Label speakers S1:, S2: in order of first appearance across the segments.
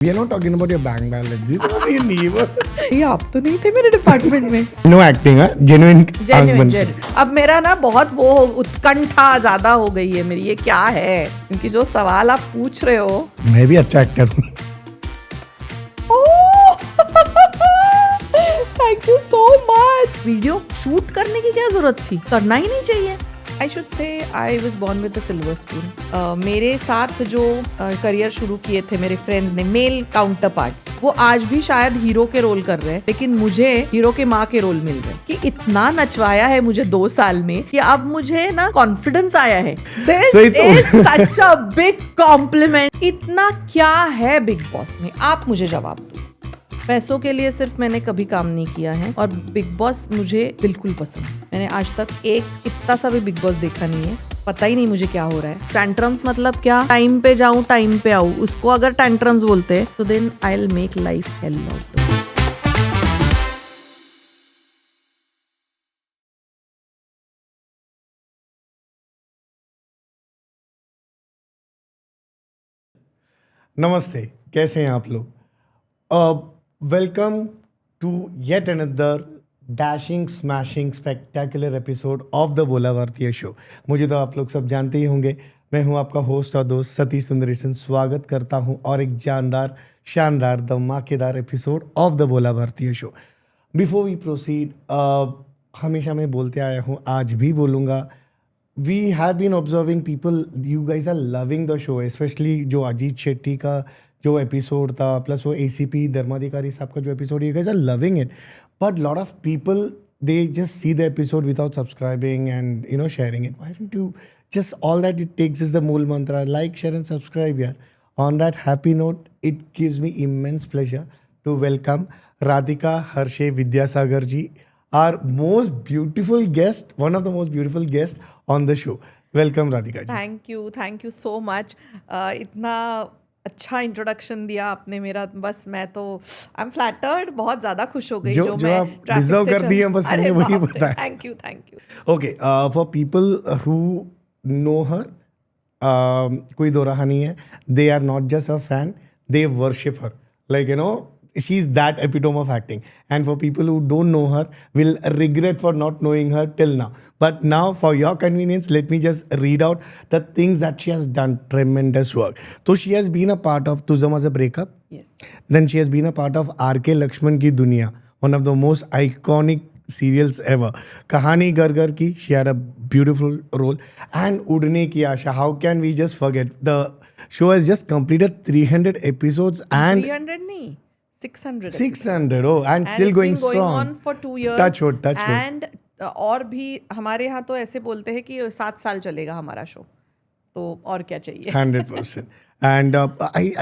S1: We are not talking about your bank balance. These are your neighbor.
S2: ये आप तो नहीं थे मेरे डिपार्टमेंट में।
S1: No acting, huh? Genuine.
S2: Genuine अब मेरा ना बहुत वो उत्कंठा ज्यादा हो गई है मेरी, ये क्या है, क्योंकि जो सवाल आप पूछ रहे हो।
S1: मैं भी अच्छा एक्टर हूँ।
S2: Thank you so much. Video shoot करने की क्या जरूरत थी, करना ही नहीं चाहिए। I should say I was born with the silver spoon. मेरे साथ जो करियर शुरू किए थे मेरे फ्रेंड्स ने, मेल काउंटर पार्ट्स, वो आज भी शायद हीरो के रोल कर रहे हैं, लेकिन मुझे हीरो के माँ के रोल मिल रहे हैं। कि इतना नचवाया है मुझे 2 साल में कि अब मुझे ना कॉन्फिडेंस आया है। This is such a big compliment। इतना क्या है बिग बॉस में, आप मुझे जवाब दो। पैसों के लिए सिर्फ मैंने कभी काम नहीं किया है और बिग बॉस मुझे बिल्कुल पसंद है। मैंने आज तक एक इतना सा भी बिग बॉस देखा नहीं है, पता ही नहीं मुझे क्या हो रहा है। टैंट्रम्स मतलब क्या, टाइम पे जाऊं टाइम पे आऊं, उसको अगर टैंट्रम्स बोलते हैं तो then I will make life hell out.
S1: नमस्ते, कैसे हैं आप लोग? Welcome to yet another dashing smashing spectacular episode of the Bola Bharatiya show. मुझे तो आप लोग सब जानते ही होंगे, मैं हूं आपका होस्ट और दोस्त सतीश सुंदरेशन। स्वागत करता हूं और एक जानदार, शानदार, धमाकेदार episode of the Bola Bharatiya show. Before we proceed, हमेशा मैं बोलते आया हूं, आज भी बोलूँगा, we have been observing people, you guys are loving the show, especially जो अजीत शेट्टी का जो एपिसोड था, प्लस वो ACP धर्माधिकारी साहब का जो episode, you guys are loving it. But lot of people, they just see the episode without subscribing and sharing it. Why don't you just, all that it takes is the mool mantra, like, share and subscribe yaar. On that happy note, it gives me immense pleasure to welcome Radhika Harshe Vidyasagar ji, our most beautiful guest, one of the most beautiful guests on the show. Welcome Radhika ji.
S2: Thank you so much. इतना अच्छा introduction दिया आपने मेरा, बस मैं तो I am flattered, बहुत ज्यादा खुश हो गई जो मैं
S1: आप डिजर्व कर दिए, बस हमने वही बताया।
S2: Thank you.
S1: Okay, for people who know her, कोई दो रहा नहीं है, they are not just a fan, they worship her, like she is that epitome of acting. And for people who don't know her, will regret for not knowing her till now. But now, for your convenience, let me just read out the things that she has done. Tremendous work. So she has been a part of Tuzham as a Breakup.
S2: Yes.
S1: Then she has been a part of R.K. Lakshman Ki Duniya, one of the most iconic serials ever. Kahani Gar Gar Ki, she had a beautiful role. And Udne Ki Asha, how can we just forget? The show has just completed 300 episodes and
S2: 300 नहीं, 600
S1: oh, and still going
S2: it's been
S1: strong.
S2: on for 2 years.
S1: Touch wood.
S2: And और भी हमारे यहाँ तो ऐसे बोलते हैं कि 7 साल चलेगा हमारा शो, तो और क्या चाहिए।
S1: 100%. And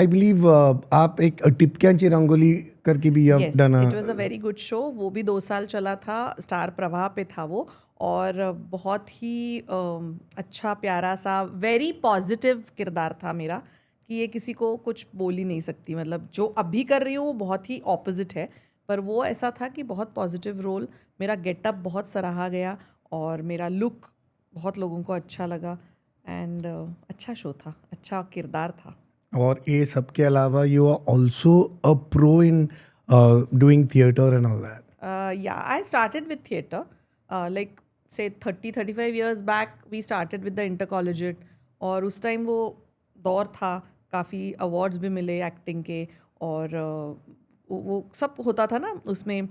S1: I believe आप एक टिपक्यांची रंगोली करके भी
S2: Yes,
S1: done.
S2: it was a very good show। वो भी 2 साल चला था, स्टार प्रवाह पे था वो, और बहुत ही अच्छा प्यारा सा वेरी पॉजिटिव किरदार था मेरा, कि ये किसी को कुछ बोल ही नहीं सकती। मतलब जो अभी कर रही हूँ वो बहुत ही ऑपोजिट है, पर वो ऐसा था कि बहुत पॉजिटिव रोल। मेरा गेटअप बहुत सराहा गया और मेरा लुक बहुत लोगों को अच्छा लगा, एंड अच्छा शो था, अच्छा किरदार था।
S1: और ये सब के अलावा you are also a pro in doing theatre and all that.
S2: Yeah, I started with theatre, like say 30-35 years back we started with the intercollegiate, और उस टाइम वो दौर था, काफ़ी अवार्ड्स भी मिले एक्टिंग के, और वो सब होता था ना उसमें,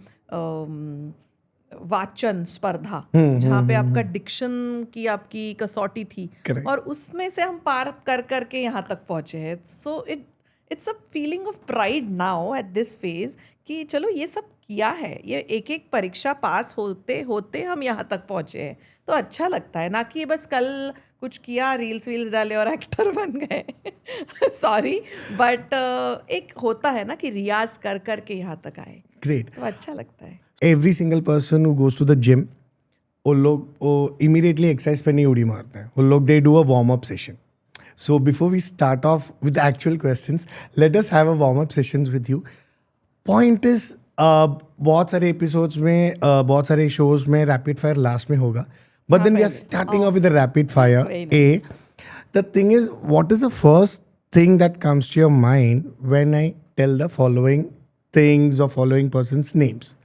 S2: वाचन स्पर्धा, जहाँ पे आपका डिक्शन की आपकी कसौटी थी।
S1: Correct.
S2: और उसमें से हम पार कर करके यहाँ तक पहुँचे हैं। So it's a feeling of pride now at this phase कि चलो ये सब किया है, ये एक एक परीक्षा पास होते होते हम यहाँ तक पहुँचे हैं, तो अच्छा लगता है। ना कि बस कल कुछ किया, रील्स वील्स डाले और एक्टर बन गए। सॉरी, बट एक होता है ना कि रियाज कर कर के यहाँ तक आए,
S1: ग्रेट।
S2: तो अच्छा लगता है।
S1: Every single person who goes to the gym, वो लोग वो इमीडिएटली एक्सरसाइज पे नहीं उड़ी मारते हैं, वो लोग they do a warm up session. So before we start off with actual questions, let us have a warm up sessions with you. Point is, बहुत सारे एपिसोड्स में, बहुत सारे शोज में रैपिड फायर लास्ट में होगा, but then we are starting off with the rapid fire.
S2: Very nice.
S1: The thing is, what is the first thing that comes to your mind when I tell the following things or following person's names.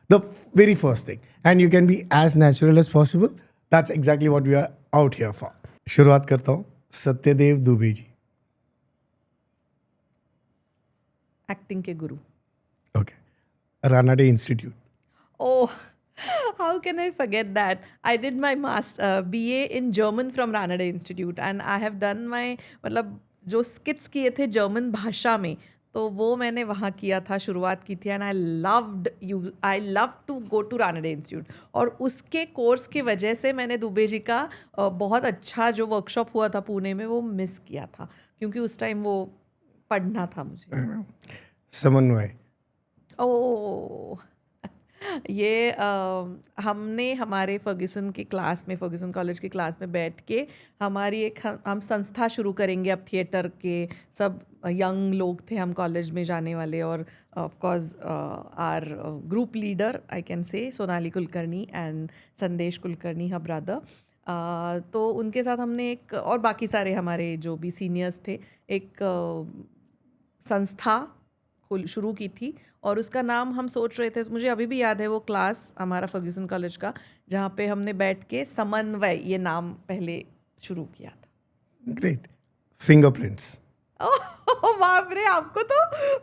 S1: The very first thing. And you can be as natural as possible. That's exactly what we are out here for. शुरुआत करता हूँ Satyadev Dubey ji.
S2: Acting के गुरु.
S1: Okay. Ranade Institute.
S2: Oh, how can I forget that? I did my BA in German from Ranade Institute and I have done my मतलब जो स्किट्स किए थे German भाषा में तो वो मैंने वहाँ किया था, शुरुआत की थी. And I love to go to Ranade institute. और उसके कोर्स की वजह से मैंने दुबे जी का बहुत अच्छा जो वर्कशॉप हुआ था पुणे में वो मिस किया था, क्योंकि उस टाइम वो पढ़ना था मुझे.
S1: समन्वय.
S2: ओ ये हमने हमारे फर्ग्यूसन की क्लास में, फर्ग्यूसन कॉलेज की क्लास में बैठ के हमारी एक हम संस्था शुरू करेंगे अब थिएटर के. सब यंग लोग थे हम कॉलेज में जाने वाले, और of course our group leader I can say Sonali Kulkarni and संदेश कुलकर्णी हर ब्रदर. तो उनके साथ हमने एक, और बाकी सारे हमारे जो भी सीनियर्स थे, एक संस्था शुरू की थी. और उसका नाम हम सोच रहे थे, मुझे अभी भी याद है वो क्लास हमारा फर्ग्यूसन कॉलेज का, जहाँ पे हमने बैठ के समन्वय ये नाम पहले शुरू किया था.
S1: ग्रेट. फिंगरप्रिंट्स.
S2: ओह बाप रे, आपको तो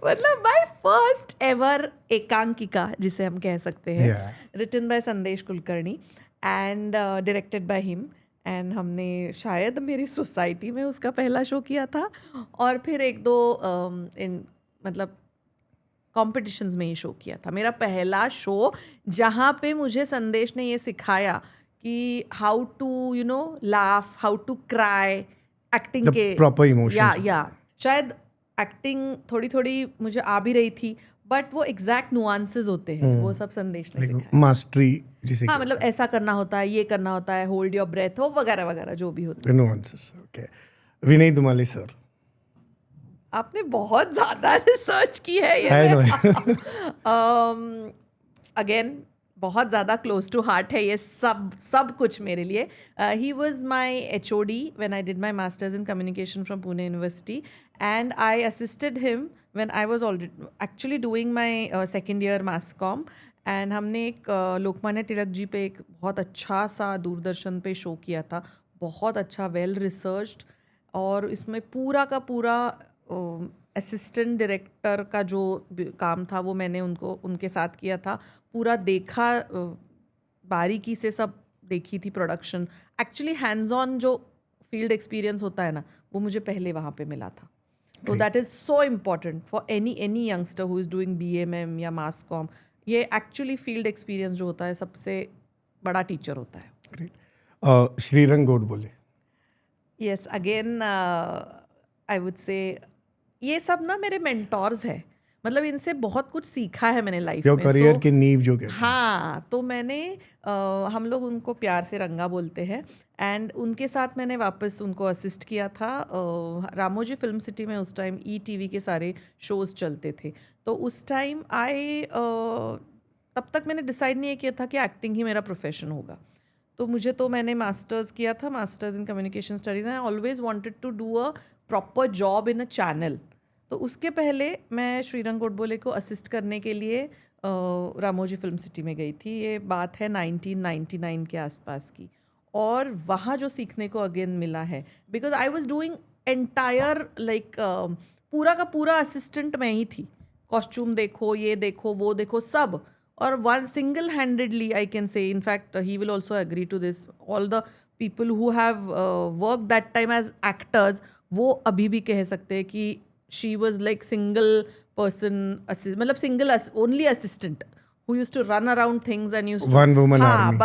S2: मतलब माय फर्स्ट एवर एकांकिका जिसे हम कह सकते हैं, रिटन बाय संदेश Kulkarni and directed by him. And हमने शायद मेरी सोसाइटी में उसका पहला शो किया था, और फिर एक दो मतलब कॉम्पिटिशन्स में ही शो किया था. मेरा पहला शो जहाँ पे मुझे संदेश ने ये सिखाया कि how to laugh, how to cry, acting के
S1: प्रॉपर इमोशंस.
S2: या शायद एक्टिंग थोड़ी थोड़ी मुझे आ भी रही थी, बट वो एग्जैक्ट नुआंसेस होते हैं, वो सब संदेश ने सिखाया.
S1: मास्टरी जिसे
S2: हाँ, मतलब ऐसा करना होता है, ये करना होता है, होल्ड योर ब्रेथ हो, वगैरह वगैरह जो भी होता है.
S1: नुआंसेस. ओके. विनय दुमाले सर.
S2: आपने बहुत ज़्यादा रिसर्च की है ये. अगेन बहुत ज़्यादा क्लोज टू हार्ट है ये सब कुछ मेरे लिए. He was my HOD when I did my masters in communication from Pune university, and I assisted him when I was already actually doing my second year mass com. And हमने एक लोकमान्य तिलक जी पे एक बहुत अच्छा सा दूरदर्शन पे शो किया था, बहुत अच्छा, वेल रिसर्च्ड. और इसमें पूरा का पूरा असिस्टेंट डायरेक्टर का जो काम था वो मैंने उनके साथ किया था. पूरा देखा, बारीकी से सब देखी थी प्रोडक्शन. एक्चुअली हैंड्स ऑन जो फील्ड एक्सपीरियंस होता है ना, वो मुझे पहले वहाँ पे मिला था. तो that is so important for any youngster who is doing BMM या मास कॉम. ये एक्चुअली फील्ड एक्सपीरियंस जो होता है सबसे बड़ा टीचर होता है.
S1: Great. Shrirang Godbole.
S2: Yes, again I would say ये सब ना मेरे मेंटोर्स है, मतलब इनसे बहुत कुछ सीखा है मैंने लाइफ में.
S1: करियर की नींव जो कहते हैं.
S2: हाँ, तो मैंने हम लोग उनको प्यार से रंगा बोलते हैं. एंड उनके साथ मैंने वापस उनको असिस्ट किया था. रामोजी फिल्म सिटी में उस टाइम ETV के सारे शोज़ चलते थे. तो उस टाइम तब तक मैंने डिसाइड नहीं किया था कि एक्टिंग ही मेरा प्रोफेशन होगा. तो मैंने मास्टर्स किया था, masters in communication studies. I always wanted to do a proper job in a channel. तो उसके पहले मैं श्रीरंग गोडबोले को असिस्ट करने के लिए रामोजी फिल्म सिटी में गई थी. ये बात है 1999 के आसपास की. और वहाँ जो सीखने को अगेन मिला है, because I was doing entire like पूरा का पूरा असिस्टेंट मैं ही थी. कॉस्ट्यूम देखो, ये देखो, वो देखो, सब. और one single handedly I can से, in fact he will also agree to this, all the people who have worked that time as actors, वो अभी भी कह सकते हैं कि she was like single person मतलब single only assistant who used to run around things and used to
S1: one woman
S2: हाँ,
S1: army.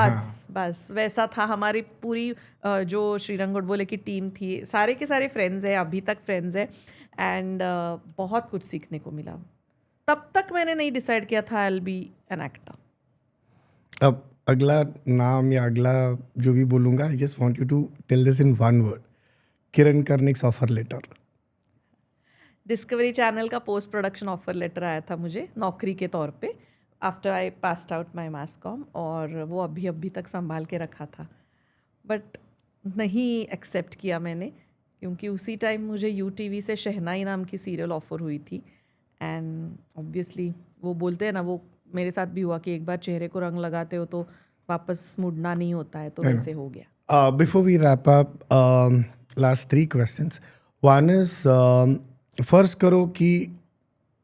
S2: बस वैसा था. हमारी पूरी जो श्रीरंग गोडबोले की टीम थी, सारे के सारे फ्रेंड्स हैं, अभी तक फ्रेंड्स हैं. एंड बहुत कुछ सीखने को मिला. तब तक मैंने नहीं डिसाइड किया था I will be an actor.
S1: अब अगला नाम या अगला जो भी बोलूँगा, I just want you to tell this in one word. Kiran Karnik's offer letter.
S2: Discovery Channel का पोस्ट प्रोडक्शन ऑफर लेटर आया था मुझे नौकरी के तौर पे after I passed out my mass com, और वो अभी तक संभाल के रखा था. बट नहीं एक्सेप्ट किया मैंने, क्योंकि उसी टाइम मुझे UTV से शहनाई नाम की सीरियल ऑफर हुई थी. एंड ऑब्वियसली वो बोलते हैं ना, वो मेरे साथ भी हुआ कि एक बार चेहरे को रंग लगाते हो तो वापस मुड़ना नहीं होता है, तो वैसे हो गया.
S1: Before we wrap up, last 3 questions. One is, फर्ज करो कि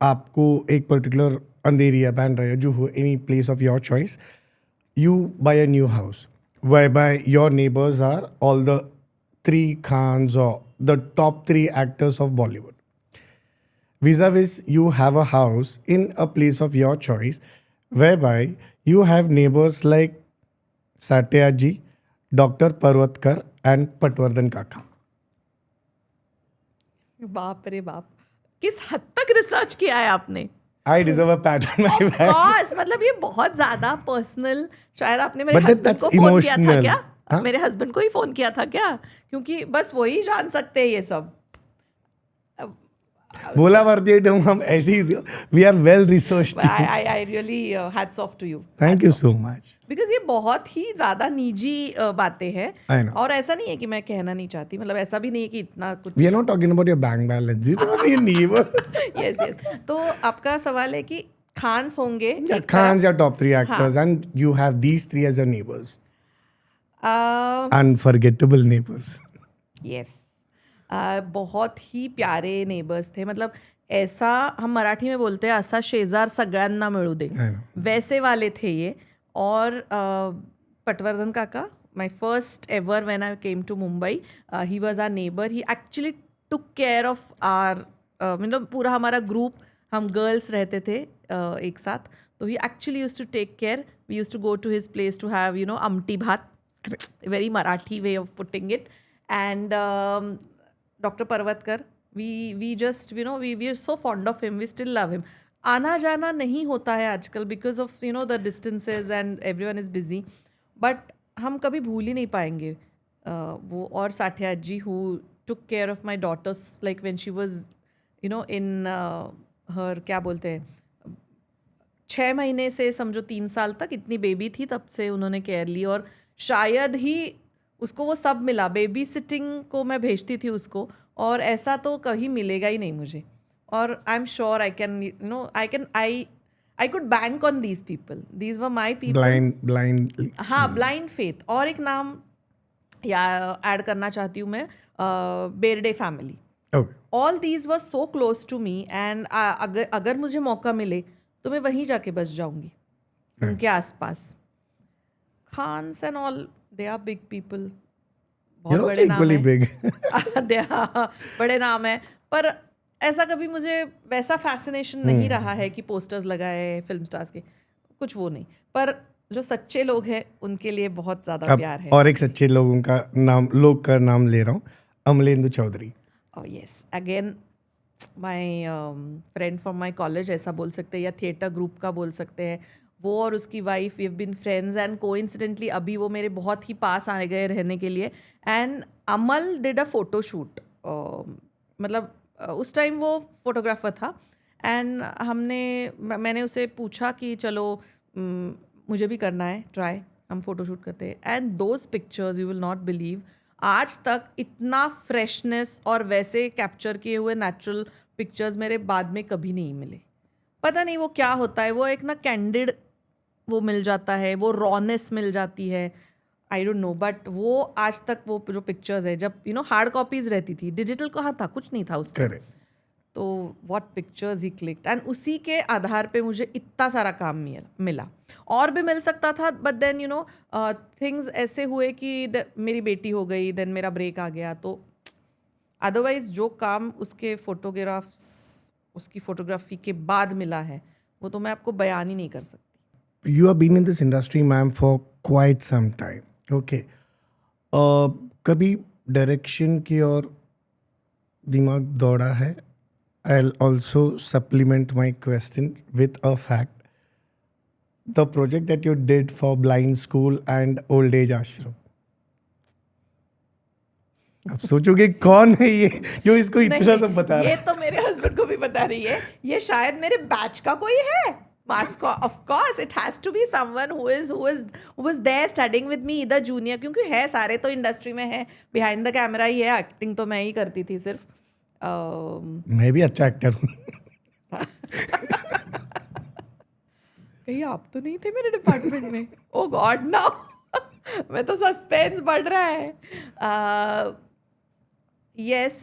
S1: आपको एक पर्टिकुलर अंधेरी या बैंड रहे जो हो any place of your choice, you buy a new house whereby your neighbors are all the 3 Khans or the top 3 actors of Bollywood. Vis-a-vis, you have a house in a place of your choice whereby you have neighbors like Satya ji, Dr. Parvatkar and Patwardhan Kaka.
S2: बाप रे बाप, किस हद तक research किया है आपने?
S1: I deserve a pat on my back.
S2: Cause मतलब ये बहुत ज्यादा पर्सनल. शायद आपने मेरे
S1: But
S2: हस्बैंड
S1: that's
S2: को फोन किया था
S1: emotional.
S2: क्या?
S1: हाँ?
S2: मेरे हस्बैंड को ही फोन किया था क्या? क्योंकि बस वही जान सकते हैं ये सब.
S1: बोला भारतीय टर्म हम ऐसे ही we are well researched.
S2: I really hats off to you.
S1: Thank you so much.
S2: Because ये बहुत ही ज्यादा निजी बातें हैं.
S1: I know.
S2: और ऐसा नहीं है कि मैं कहना नहीं चाहती, मतलब ऐसा भी नहीं है कि इतना कुछ.
S1: We are not talking about your bank balance. It's about your neighbor.
S2: Yes yes. तो आपका सवाल है कि खान्स होंगे,
S1: Yeah, Khans are top 3 actors and you have these 3 as your neighbors. Unforgettable neighbors.
S2: Yes. बहुत ही प्यारे नेबर्स थे. मतलब ऐसा हम मराठी में बोलते हैं, असा शेजार सगळ्यांना मिळू दे,
S1: I know.
S2: वैसे वाले थे ये. और पटवर्धन काका, my first ever when I came to Mumbai, he was our neighbour. He actually took care of our, मतलब पूरा हमारा ग्रुप, हम गर्ल्स रहते थे एक साथ, तो he actually used to take care. We used to go to his place to have amti bhaat, very Marathi way of putting it. And Dr. Parvatkar, we just we are so fond of him, we still love him. आना जाना नहीं होता है आजकल because of the distances and everyone is busy, but हम कभी भूल ही नहीं पाएंगे वो. और साठिया जी who took care of my daughters like when she was in her, क्या बोलते हैं, 6 महीने से समझो 3 साल तक, इतनी बेबी थी तब से उन्होंने केयर ली. और शायद ही उसको वो सब मिला. बेबी सिटिंग को मैं भेजती थी उसको, और ऐसा तो कहीं मिलेगा ही नहीं मुझे. और I am sure I could bank on these people. These were my people.
S1: Blind.
S2: हाँ, ब्लाइंड फेथ. और एक नाम या ऐड करना चाहती हूँ मैं, Berde family.
S1: Okay.
S2: All these were so close to me. And अगर मुझे मौका मिले तो मैं वहीं जाके बस जाऊंगी, उनके आसपास. Khans and all, they are big people.
S1: You're also equally big.
S2: बड़े नाम है, पर ऐसा कभी मुझे वैसा फैसिनेशन नहीं रहा है कि पोस्टर्स लगाए फिल्म स्टार्स के, कुछ वो नहीं. पर जो सच्चे लोग हैं उनके लिए बहुत ज्यादा
S1: अब
S2: प्यार है.
S1: और एक सच्चे लोगों का नाम ले रहा हूँ, Amlendu Chaudhary.
S2: Yes, again my friend from my college, ऐसा बोल सकते हैं, या थिएटर ग्रुप का बोल सकते हैं. वो और उसकी wife, we have been friends, and coincidentally अभी वो मेरे बहुत ही पास आ गए रहने के लिए. And Amal did a photo shoot. मतलब उस टाइम वो फोटोग्राफर था. एंड मैंने उसे पूछा कि चलो मुझे भी करना है ट्राई, हम फोटो शूट करते हैं. And those pictures you will not believe, आज तक इतना फ्रेशनेस और वैसे कैप्चर किए हुए नेचुरल पिक्चर्स मेरे बाद में कभी नहीं मिले. पता नहीं वो क्या होता है, वो एक ना कैंडिड वो मिल जाता है, वो रॉनेस मिल जाती है, आई डोंट नो. बट वो आज तक वो जो पिक्चर्स है, जब हार्ड कॉपीज रहती थी, डिजिटल कहाँ था, कुछ नहीं था उसका, तो what pictures he clicked. And उसी के आधार पे मुझे इतना सारा काम मिला. और भी मिल सकता था, बट देन थिंग्स ऐसे हुए कि मेरी बेटी हो गई, देन मेरा ब्रेक आ गया. तो अदरवाइज जो काम उसकी फोटोग्राफी के बाद मिला है, वो तो मैं आपको बयान ही नहीं कर सकती.
S1: You have been in this industry, ma'am, for quite some time. Okay. कभी डायरेक्शन की ओर दिमाग दौड़ा है? I'll also supplement my question with a fact. The project that you did for Blind School and Old Age Ashram. अब सोचोगे कौन है ये जो इसको इतना सब बता रहा है?
S2: ये तो मेरे हस्बैंड को भी बता रही है. ये शायद मेरे बैच का कोई है. Of course, it has to be someone who was there studying with me, either junior, क्योंकि है सारे तो इंडस्ट्री में है, बिहाइंड द कैमरा ही है. एक्टिंग तो मैं ही करती थी सिर्फ.
S1: मैं भी अच्छा एक्टर हूँ.
S2: कहीं आप तो नहीं थे मेरे डिपार्टमेंट में? ओ गॉड नो मैं तो सस्पेंस बढ़ रहा है. Yes,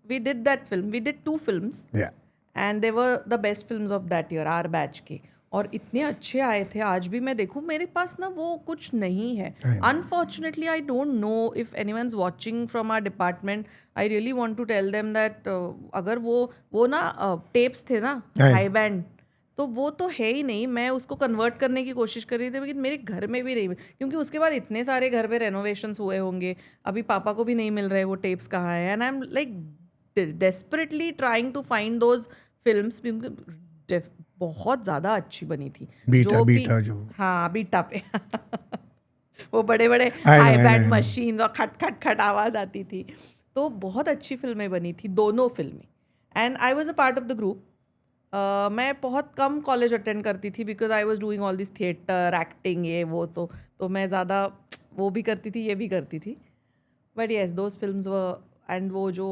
S2: we did that film. We did 2 films.
S1: Yeah.
S2: And they were the best films of that year, our batch के. और इतने अच्छे आए थे. आज भी मैं देखूं मेरे पास ना वो कुछ नहीं है. Unfortunately, I don't know if anyone's watching from our department. I really want to tell them that अगर वो ना tapes थे ना high band, तो वो तो है ही नहीं. मैं उसको कन्वर्ट करने की कोशिश कर रही थी लेकिन मेरे घर में भी नहीं, क्योंकि उसके बाद इतने सारे घर पे रेनोवेशंस हुए होंगे. अभी पापा को भी नहीं मिल रहे वो टेप्स कहाँ है. And I am like desperately trying to find those films, क्योंकि बहुत ज़्यादा अच्छी बनी थी. हाँ बीटा पे वो बड़े बड़े हाई बैंड मशीन और खट खट खट आवाज़ आती थी. तो बहुत अच्छी फिल्में बनी थी दोनों फिल्में. And I was a part of the group. मैं बहुत कम कॉलेज अटेंड करती थी because I was doing all this theatre acting ये वो. तो मैं ज़्यादा वो भी करती थी ये भी करती थी. But yes those films were. And वो जो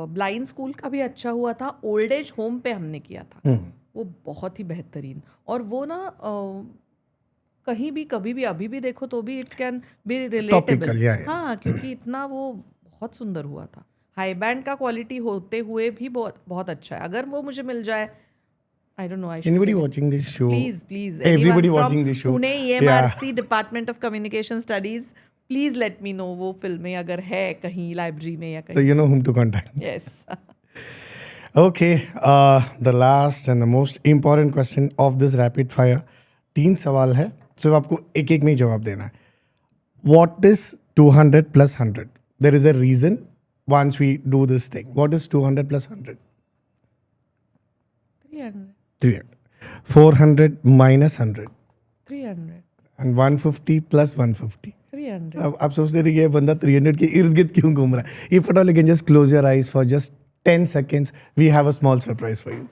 S2: ब्लाइंड स्कूल का भी अच्छा हुआ था. ओल्ड एज होम पे हमने किया था. वो बहुत ही बेहतरीन. और वो ना कहीं भी कभी भी अभी भी देखो तो भी इट कैन बी रिलेटेबल. हाँ क्योंकि इतना वो बहुत सुंदर हुआ था. हाई बैंड का क्वालिटी होते हुए भी बहुत बहुत अच्छा है. अगर वो मुझे मिल जाए, I don't know.
S1: Anybody watching this show?
S2: Please.
S1: Everybody watching this show.
S2: Pune EMRC Department of Communication Studies. Please let me know वो फिल्में अगर है कहीं लाइब्रेरी में या कहीं.
S1: So you know whom to contact.
S2: Yes.
S1: Okay. The last and the most important question of this rapid fire. 3 सवाल है. सिर्फ आपको एक एक में ही जवाब देना है. What is 200 plus 100? There is a reason once we do this thing. What is 200 plus 100? 300. 400 minus 100.
S2: 300.
S1: And 150 plus 150.
S2: 300.
S1: अब आप सोचते रहिए बंदा 300 के इर्द गिर्द क्यों घूम रहा है. If at all you can just close your eyes for just 10 seconds, we have a small surprise for you.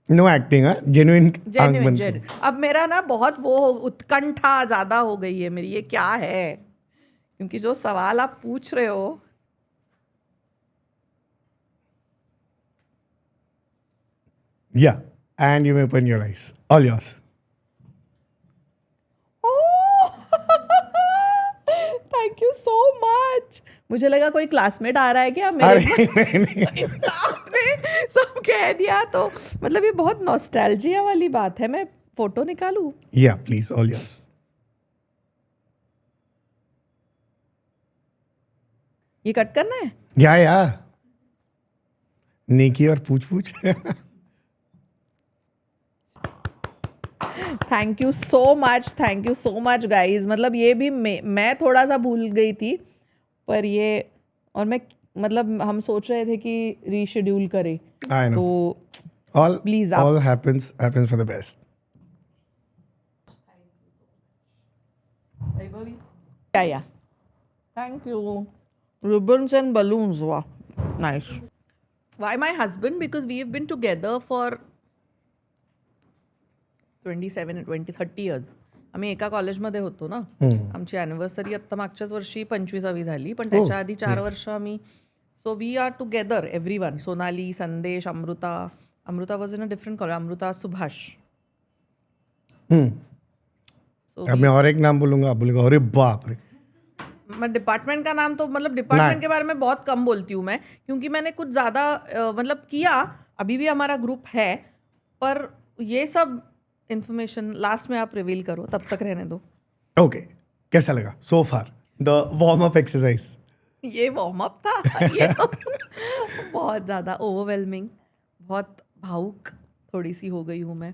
S1: No acting, हाँ? Genuine.
S2: अब मेरा ना बहुत वो उत्कंठा ज़्यादा हो गई है मेरी. ये क्या है? क्योंकि जो सवाल आप पूछ रहे हो.
S1: Yeah, and you may open your eyes. All yours.
S2: Thank you so much. मुझे लगा कोई क्लासमेट आ रहा है क्या मेरे. इतना आपने सब कह दिया तो मतलब ये बहुत नॉस्टैल्जिया वाली बात है. मैं फोटो निकालूं?
S1: Yeah, please, all yours.
S2: ये कट करना है?
S1: Yeah. नेकी और पूछ.
S2: Thank you so much guys. मतलब ये भी मैं थोड़ा सा भूल गई थी पर ये, और मैं मतलब हम सोच रहे थे कि रीशेड्यूल करें.
S1: I know.
S2: तो please
S1: all happens for the best.
S2: Yeah. Thank you. Ribbons and balloons. Wow. Nice. Why my husband? Because we have been together for 27, 20, 30 years. आम्ही एका कॉलेजमध्ये होतो ना. आमची ॲनिव्हर्सरी आत्ता मागच्याच वर्षी 25वी झाली, पण त्याच्या आधी 4 वर्ष आम्ही. So we are together everyone. Sonali, Sandesh, Amruta was in a different college. Amruta, Subhash.
S1: अब मैं और एक नाम बोलूंगा, आप बोलेगा अरे बाप रे.
S2: मैं डिपार्टमेंट का नाम तो मतलब डिपार्टमेंट के बारे में बहुत कम बोलती हूँ मैं, क्योंकि मैंने कुछ ज़्यादा मतलब किया. अभी भी हमारा ग्रुप है पर ये सब इन्फॉर्मेशन लास्ट में आप रिवील करो, तब तक रहने दो.
S1: ओके. कैसा लगा so far the warm up exercise?
S2: ये वार्म अप था. ये तो बहुत ज़्यादा ओवरवेलमिंग, बहुत भावुक थोड़ी सी हो गई हूँ मैं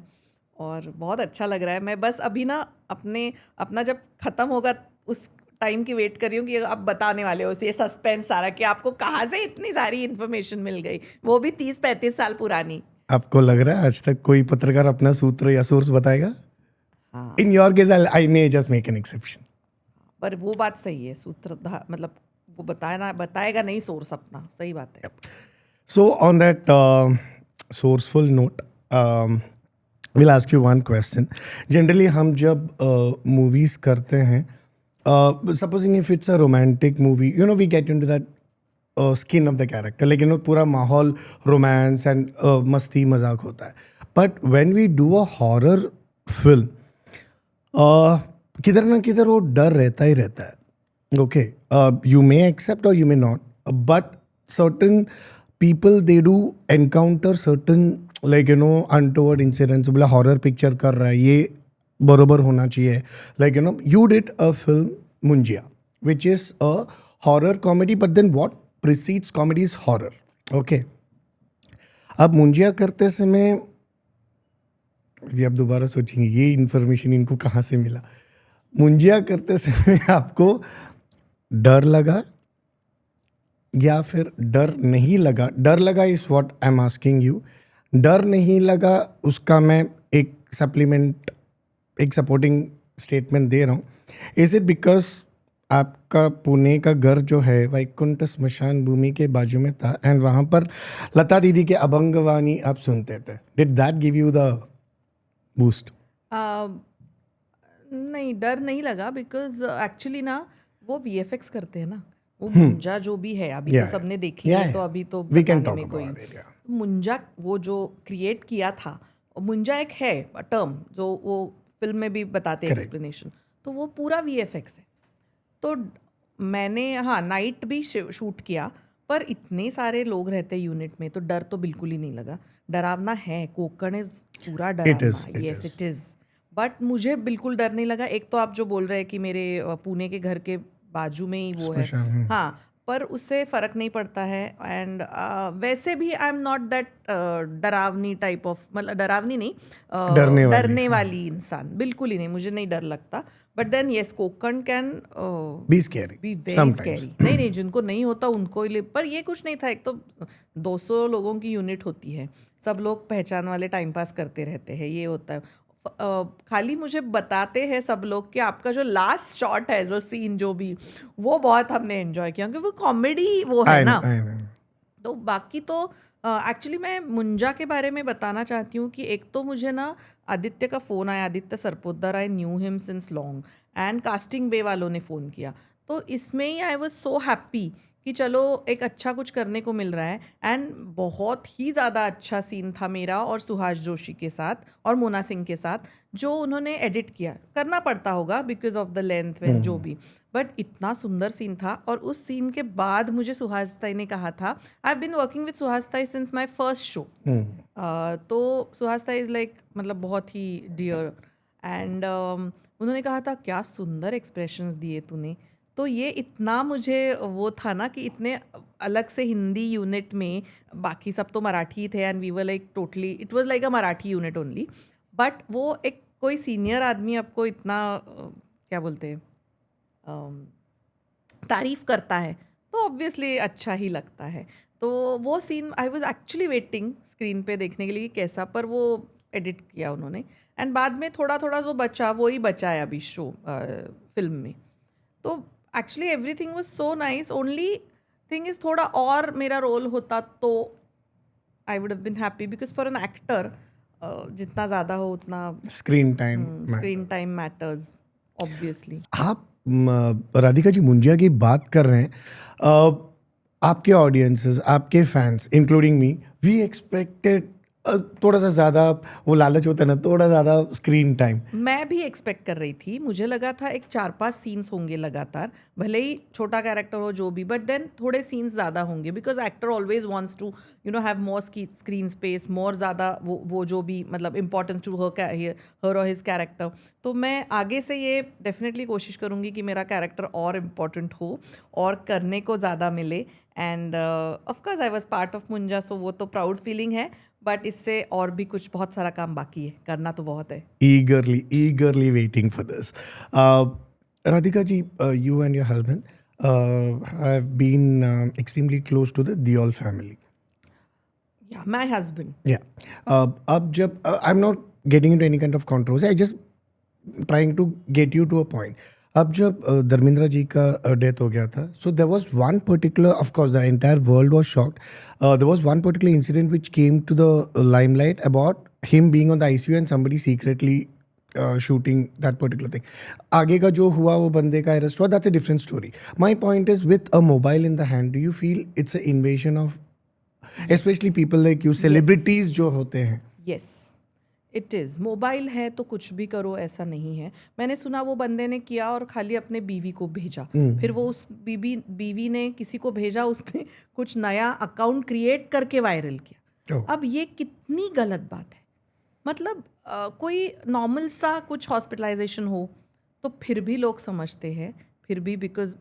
S2: और बहुत अच्छा लग रहा है. मैं बस अभी ना अपना जब ख़त्म होगा उस टाइम की वेट कर रही हूँ कि आप बताने वाले हो ये सस्पेंस सारा कि आपको कहाँ से इतनी सारी इन्फॉर्मेशन मिल गई, वो भी 30-35 साल पुरानी.
S1: आपको लग रहा है आज तक कोई पत्रकार अपना सूत्र या सोर्स बताएगा? In your case I may just make an exception.
S2: पर वो बात सही है, सूत्र मतलब वो बताएगा नहीं सोर्स अपना. सही बात है.
S1: So on that resourceful note will ask you one question. Generally हम जब मूवीज करते हैं, supposing if it's a romantic movie, we get into that skin of the character, लेकिन वो पूरा माहौल रोमांस एंड मस्ती मजाक होता है. But when we do a horror film, किधर ना किधर वो डर रहता ही रहता है. ओके, यू मे एक्सेप्ट और you may not, but certain people they do encounter certain like untoward incidents. बोला हॉरर पिक्चर कर रहा है, ये बरोबर होना चाहिए. Like you did a film Munjya which is a horror comedy, but then what precedes comedy is horror. Okay, अब मुंजिया करते समय अभी आप दोबारा सोचेंगे ये इन्फॉर्मेशन इनको कहाँ से मिला. मुंजिया करते समय आपको डर लगा या फिर डर नहीं लगा? डर लगा is what I am asking you. डर नहीं लगा उसका मैं एक सप्लीमेंट, एक सपोर्टिंग स्टेटमेंट दे रहा हूँ. इज इट बिकॉज आपका पुणे का घर जो है वैकुंठ स्मशान भूमि के बाजू में था एंड वहाँ पर लता दीदी के अभंगवाणी आप सुनते थे? Did that give you the boost?
S2: नहीं, डर नहीं लगा बिकॉज एक्चुअली ना वो वीएफएक्स करते हैं ना. वो मुंजा जो भी है अभी
S1: Yeah,
S2: तो सबने देख लिया
S1: yeah,
S2: तो अभी तो
S1: We can
S2: बताने
S1: talk
S2: में कोई
S1: about it, yeah.
S2: मुंजा वो जो क्रिएट किया था, और मुंजा एक है टर्म जो वो फिल्म में भी बताते हैं
S1: Correct.
S2: एक्सप्लेनेशन, तो वो पूरा वीएफएक्स है. तो मैंने हाँ नाइट भी शूट किया, पर इतने सारे लोग रहते हैं यूनिट में तो डर तो बिल्कुल ही नहीं लगा. डरावना है, कोकण इज पूरा डरावना, यस इट इज़, बट मुझे बिल्कुल डर नहीं लगा. एक तो आप जो बोल रहे हैं कि मेरे पुणे के घर के बाजू में ही वो है,
S1: स्मशान,
S2: हाँ, पर उससे फ़र्क नहीं पड़ता है. एंड वैसे भी आई एम नॉट दैट डरावनी टाइप ऑफ, मतलब डरावनी नहीं, डरने वाली इंसान बिल्कुल ही नहीं, मुझे नहीं डर लगता. But then yes, Konkan can
S1: be scary,
S2: be very scary. नहीं नहीं, जिनको नहीं होता उनको ही पर ये कुछ नहीं था. एक तो 200 लोगों की यूनिट होती है, सब लोग पहचान वाले टाइम पास करते रहते हैं, ये होता है. खाली मुझे बताते हैं सब लोग कि आपका जो लास्ट शॉट है, जो सीन जो भी, वो बहुत हमने एंजॉय किया क्योंकि वो कॉमेडी वो है ना. तो बाकी तो एक्चुअली मैं मुंजा के बारे में बताना चाहती हूँ कि एक तो मुझे ना आदित्य का फ़ोन आया, Aditya Sarpotdar, I knew him since long, and casting बे वालों ने फ़ोन किया. तो इसमें ही आई वॉज सो हैप्पी कि चलो एक अच्छा कुछ करने को मिल रहा है. एंड बहुत ही ज़्यादा अच्छा सीन था मेरा और सुहास जोशी के साथ और मोना सिंह के साथ, जो उन्होंने एडिट किया. करना पड़ता होगा बिकॉज ऑफ द लेंथ में जो भी, बट इतना सुंदर सीन था. और उस सीन के बाद मुझे सुहास ताई ने कहा था, I have been working with Suhas ताई सिंस माई फर्स्ट शो. तो सुहास ताई इज़ लाइक मतलब बहुत ही डियर. एंड उन्होंने कहा था क्या सुंदर एक्सप्रेशंस दिए तूने. तो ये इतना मुझे वो था ना कि इतने अलग से हिंदी यूनिट में, बाकी सब तो मराठी थे and we were like totally, it was like a Marathi unit only, but वो एक कोई सीनियर आदमी आपको इतना क्या बोलते हैं तारीफ करता है तो ऑब्वियसली अच्छा ही लगता है. तो वो scene I was actually waiting screen पे देखने के लिए कैसा, पर वो एडिट किया उन्होंने. एंड बाद में थोड़ा थोड़ा जो बचा वो ही बचा है अभी शो फिल्म में. तो actually everything was so nice. Only thing is थोड़ा और मेरा रोल होता तो I would have been happy because for an actor जितना ज़्यादा हो उतना
S1: स्क्रीन टाइम
S2: मैटर्स ऑब्वियसली.
S1: आप राधिका जी मुंजिया की बात कर रहे हैं, आपके ऑडियंसेस, आपके fans including me, we expected थोड़ा सा ज़्यादा, वो लालच होता है ना, थोड़ा ज़्यादा स्क्रीन टाइम.
S2: मैं भी एक्सपेक्ट कर रही थी, मुझे लगा था एक 4-5 सीन्स होंगे लगातार, भले ही छोटा कैरेक्टर हो जो भी, बट देन थोड़े सीन्स ज़्यादा होंगे because actor always wants to have more screen space, more ज़्यादा वो जो भी मतलब इम्पोर्टेंस टू हर और हिज कैरेक्टर. तो मैं आगे से ये डेफिनेटली कोशिश करूँगी कि मेरा कैरेक्टर और इम्पोर्टेंट हो और करने को ज़्यादा मिले. And of course I was part of Munjya, so वो तो प्राउड फीलिंग है, बट इससे और भी कुछ बहुत सारा काम बाकी है, करना तो बहुत है.
S1: Eagerly waiting for this. Radhika ji, you and your husband have been extremely close to the Deol family.
S2: Yeah, my husband.
S1: Yeah. अब जब I'm not getting into any kind of controversy, I just trying to get you to a point. अब जब धर्मेंद्र जी का death हो गया था, so there was one particular, of course the entire world was shocked. There was one particular incident which came to the limelight about him being on the ICU and somebody secretly shooting that particular thing. आगे का जो हुआ वो बंदे का arrest हुआ, that's a different story. My point is with a mobile in the hand, do you feel it's an invasion of, especially people like you, celebrities जो होते हैं?
S2: Yes it is. मोबाइल है तो कुछ भी करो ऐसा नहीं है। मैंने सुना वो बंदे ने किया और खाली अपने बीवी को भेजा, फिर वो उस बीवी ने किसी को भेजा, उसने कुछ नया अकाउंट क्रिएट करके वायरल किया। अब ये कितनी गलत बात है। मतलब कोई नॉर्मल सा कुछ हॉस्पिटलाइजेशन हो तो फिर भी लोग समझते हैं, फिर भी बिकॉज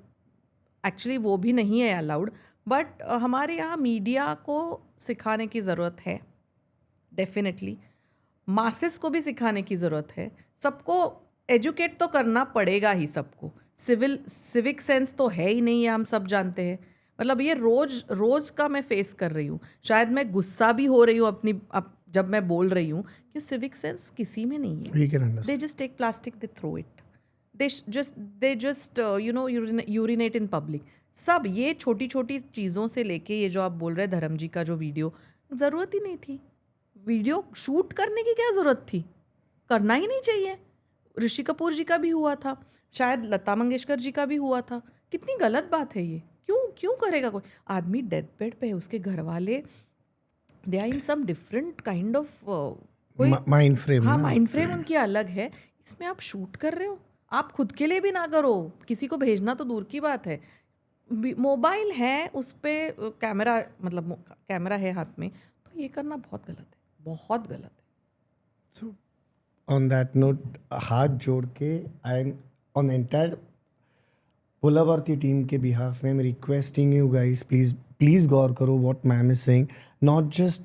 S2: एक्चुअली वो भी नहीं है अलाउड, बट हमारे यहाँ मीडिया को सिखाने की ज़रूरत है डेफिनेटली। मासेस को भी सिखाने की ज़रूरत है। सबको एजुकेट तो करना पड़ेगा ही सबको। सिविक सेंस तो है ही नहीं है, हम सब जानते हैं। मतलब ये रोज़ का मैं फेस कर रही हूँ। शायद मैं गुस्सा भी हो रही हूँ जब मैं बोल रही हूँ कि सिविक सेंस किसी में नहीं है। They just take plastic, they throw it, they just urinate in public. सब ये छोटी छोटी चीज़ों से लेके ये जो आप बोल रहे हैं धर्म जी का जो वीडियो, ज़रूरत ही नहीं थी। वीडियो शूट करने की क्या ज़रूरत थी? करना ही नहीं चाहिए। ऋषि कपूर जी का भी हुआ था, शायद लता मंगेशकर जी का भी हुआ था। कितनी गलत बात है ये। क्यों करेगा कोई आदमी? डेथ बेड पे है, उसके घर वाले they are in some different kind of कोई
S1: माइंड फ्रेम।
S2: हाँ, माइंड फ्रेम उनकी अलग है। इसमें आप शूट कर रहे हो, आप खुद के लिए भी ना करो, किसी को भेजना तो दूर की बात है। मोबाइल है, उस पर कैमरा, मतलब कैमरा है हाथ में, तो ये करना बहुत गलत है, बहुत गलत है।
S1: So on that note, हाथ जोड़ के आई एम ऑन एंटायर बोला भारती टीम के बिहाफ में रिक्वेस्टिंग यू गाइस, प्लीज गौर करो what ma'am is saying. Not just